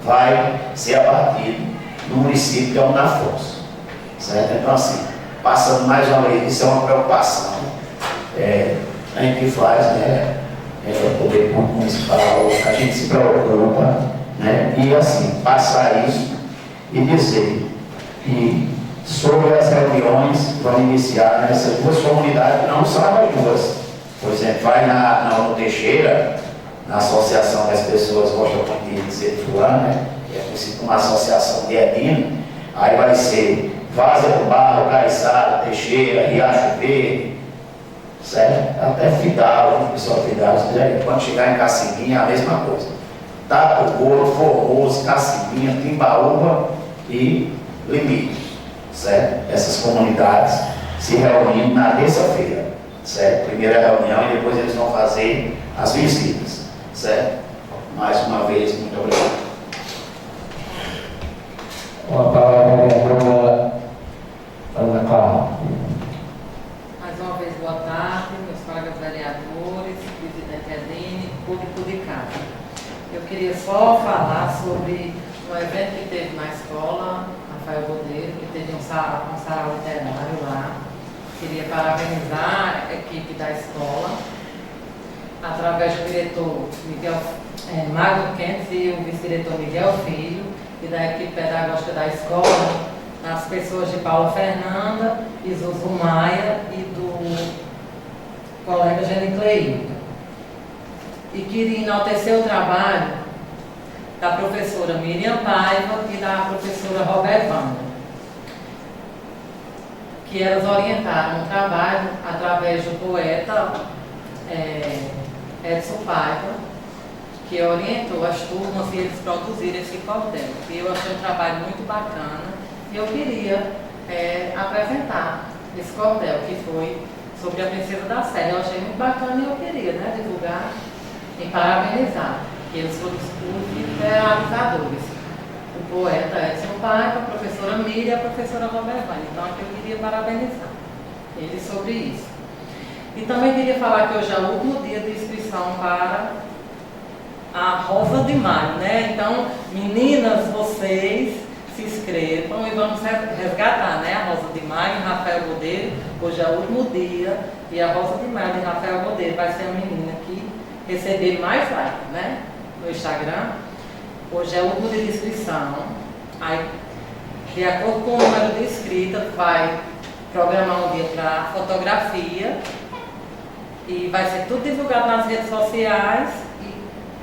vai ser abatido no município de Alto Afonso. Certo? Então, assim, passando mais uma vez, isso é uma preocupação. A gente faz, né? O poder público municipal, a gente se preocupa, né? E assim, passar isso e dizer que sobre as reuniões vão iniciar nessas duas comunidades, não só as duas. Por exemplo, vai no Teixeira, na associação que as pessoas gostam muito de dizer fulano, né? Que é conhecido como associação de Edino, aí vai ser Várzea do Barro, Caiçara, Teixeira, Riacho Verde, certo? Até Fidalgo, o pessoal Fidalgo, quando chegar em Cacimbinha, a mesma coisa. Tapogoro, Formoso, Cacimbinha, Timbaúba e Limite, certo? Essas comunidades se reunindo na terça-feira, certo? Primeira reunião e depois eles vão fazer as visitas, certo? Mais uma vez, muito obrigado. Uma palavra à vereadora Ana Clara. Mais uma vez, boa tarde, meus colegas vereadores, presidente Edine, público de casa. Eu queria só falar sobre um evento que teve na escola, Rafael Godeiro, que teve um sarau literário lá. Queria parabenizar a equipe da escola, através do diretor Magno Kempis e o vice-diretor Miguel Filho, e da equipe pedagógica da escola, as pessoas de Paula Fernanda e Zuzu Maia e do colega Genicleildo. E queria enaltecer o trabalho da professora Miriam Paiva e da professora Robervanda, que elas orientaram o trabalho através do poeta Edson Paiva, que orientou as turmas e eles produziram esse cordel. E eu achei um trabalho muito bacana e eu queria apresentar esse cordel, que foi sobre a Princesa da Serra. Eu achei muito bacana e eu queria divulgar e parabenizar, que eles foram os realizadores. O poeta Edson Paiva, a professora Miriam e a professora Robervani. Então, aqui eu queria parabenizar eles sobre isso. E também queria falar que hoje é o último dia de inscrição para a Rosa de Maio, né? Então, meninas, vocês se inscrevam e vamos resgatar, né? A Rosa de Maio, Rafael Godeiro. Hoje é o último dia e a Rosa de Maio de Rafael Godeiro vai ser a menina que receber mais likes, né? No Instagram. Hoje é o último dia de inscrição. Aí, de acordo com o número de inscritas, vai programar um dia para fotografia e vai ser tudo divulgado nas redes sociais.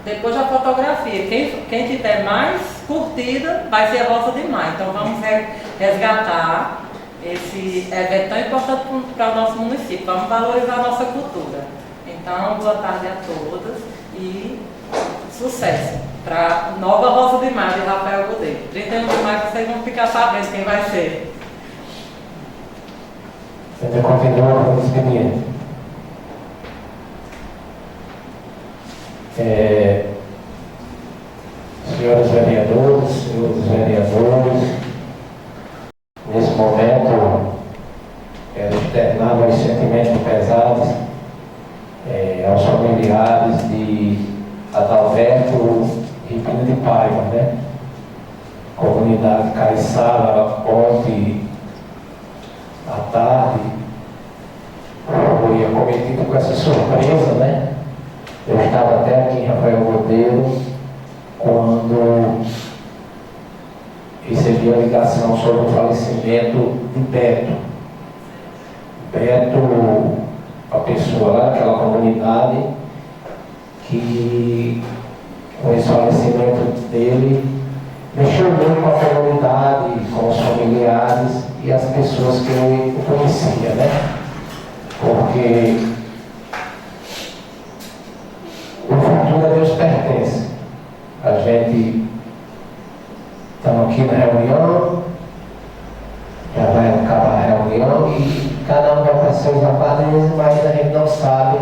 Depois da fotografia, quem tiver mais curtida vai ser a Rosa de Maio. Então vamos resgatar esse evento tão importante para o nosso município. Vamos valorizar a nossa cultura. Então, boa tarde a todas e sucesso para a nova Rosa de Maio de Rafael Godeiro. 31 de maio vocês vão ficar sabendo quem vai ser. Você continua com o expediente. Senhores vereadores, nesse momento quero externar meus sentimentos pesados aos familiares de Adalberto Ripino de Paiva, né? Comunidade Caiçara, ontem à tarde foi acometido com essa surpresa, né? Eu estava até aqui em Rafael Godeiro quando recebi a ligação sobre o falecimento de Beto. Beto, a pessoa lá daquela comunidade que, com esse falecimento dele, mexeu muito com a comunidade, com os familiares e as pessoas que eu conhecia, né? Porque o futuro a Deus pertence. A gente estamos aqui na reunião, já vai acabar a reunião e cada um vai para seus afazeres, mas a gente não sabe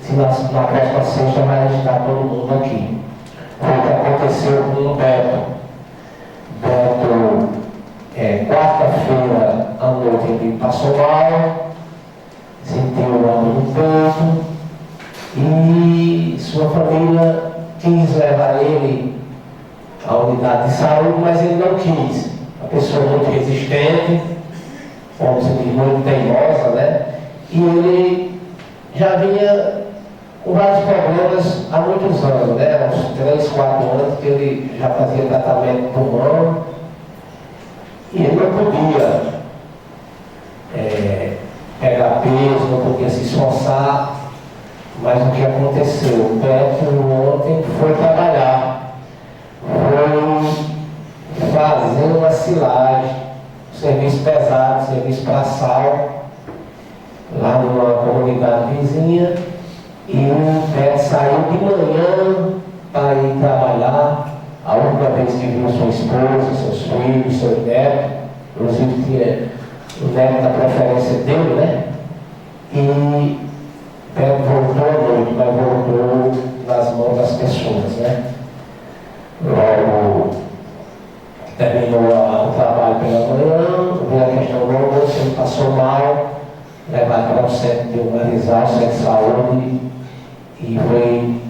se na próxima sexta vai estar todo mundo aqui. Foi o que aconteceu com o Beto. Beto, quarta-feira à noite ele passou mal, sentiu o ombro no peito e sua família quis levar ele à unidade de saúde, mas ele não quis. Uma pessoa muito resistente, como se diz, muito teimosa, né? E ele já vinha com vários problemas há muitos anos, né? Uns 3, 4 anos que ele já fazia tratamento de pulmão e ele não podia pegar peso, não podia se esforçar. Mas o que aconteceu? O Beto ontem foi trabalhar, foi fazer uma silagem, um serviço pesado, um serviço para sal, lá numa comunidade vizinha, e o Beto saiu de manhã para ir trabalhar. A última vez que viu sua esposa, seus filhos, seu neto, inclusive tinha o neto da preferência dele, né? E Pedro voltou à noite, mas voltou nas mãos das pessoas, né? Logo terminou o trabalho pela manhã, veio a questão do almoço, ele passou mal, levado para o centro de humanizar, o centro de saúde, e foi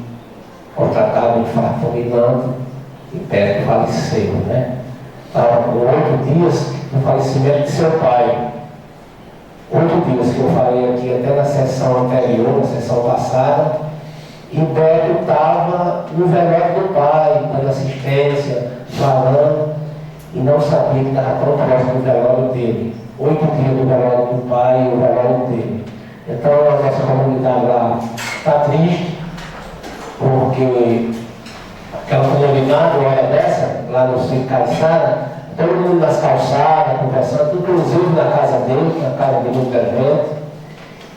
contratado de infarto fulminante, e Pedro faleceu, né? Estava com 8 dias do falecimento de seu pai. 8 dias que eu falei aqui, até na sessão anterior, na sessão passada, e Beto estava no velório do pai, dando assistência, falando, e não sabia que estava tão próximo do velório dele. 8 dias do velório do pai e o velório dele. Então a nossa comunidade lá está triste, porque aquela comunidade, uma hora dessa, lá no Ciro Caiçara, todo mundo nas calçadas, conversando, inclusive na casa dele, na casa de muita gente.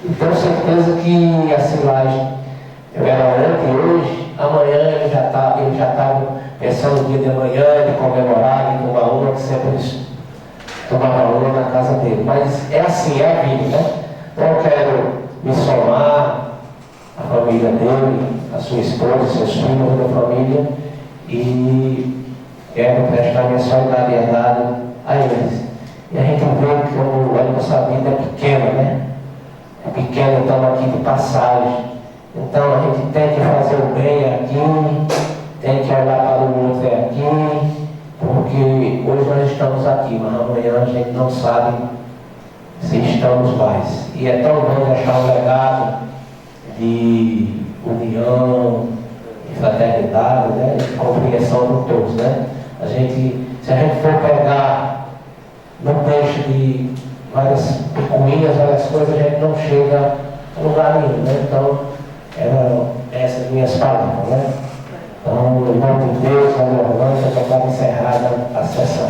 E tenho certeza que a silagem, eu era ontem, hoje, amanhã ele já estava pensando no dia de amanhã, de comemorar, de tomar uma, que sempre eles tomavam uma na casa dele. Mas é assim, é a vida, né? Então eu quero me somar à família dele, a sua esposa, seus filhos, toda a família, e quero prestar minha solidariedade a eles. E a gente vê que a nossa vida é pequena, né? É pequena, estamos aqui de passagem. Então a gente tem que fazer o bem aqui, tem que olhar para o outro aqui, porque hoje nós estamos aqui, mas amanhã a gente não sabe se estamos mais. E é tão bom deixar um legado de união, de fraternidade, né? De compreensão de todos, né? Se a gente for pegar no peixe de várias picuinhas, várias coisas, a gente não chega a lugar nenhum, né? Então, eram essas minhas palavras, né? Então, em nome de Deus, a minha irmã, já está encerrada a sessão.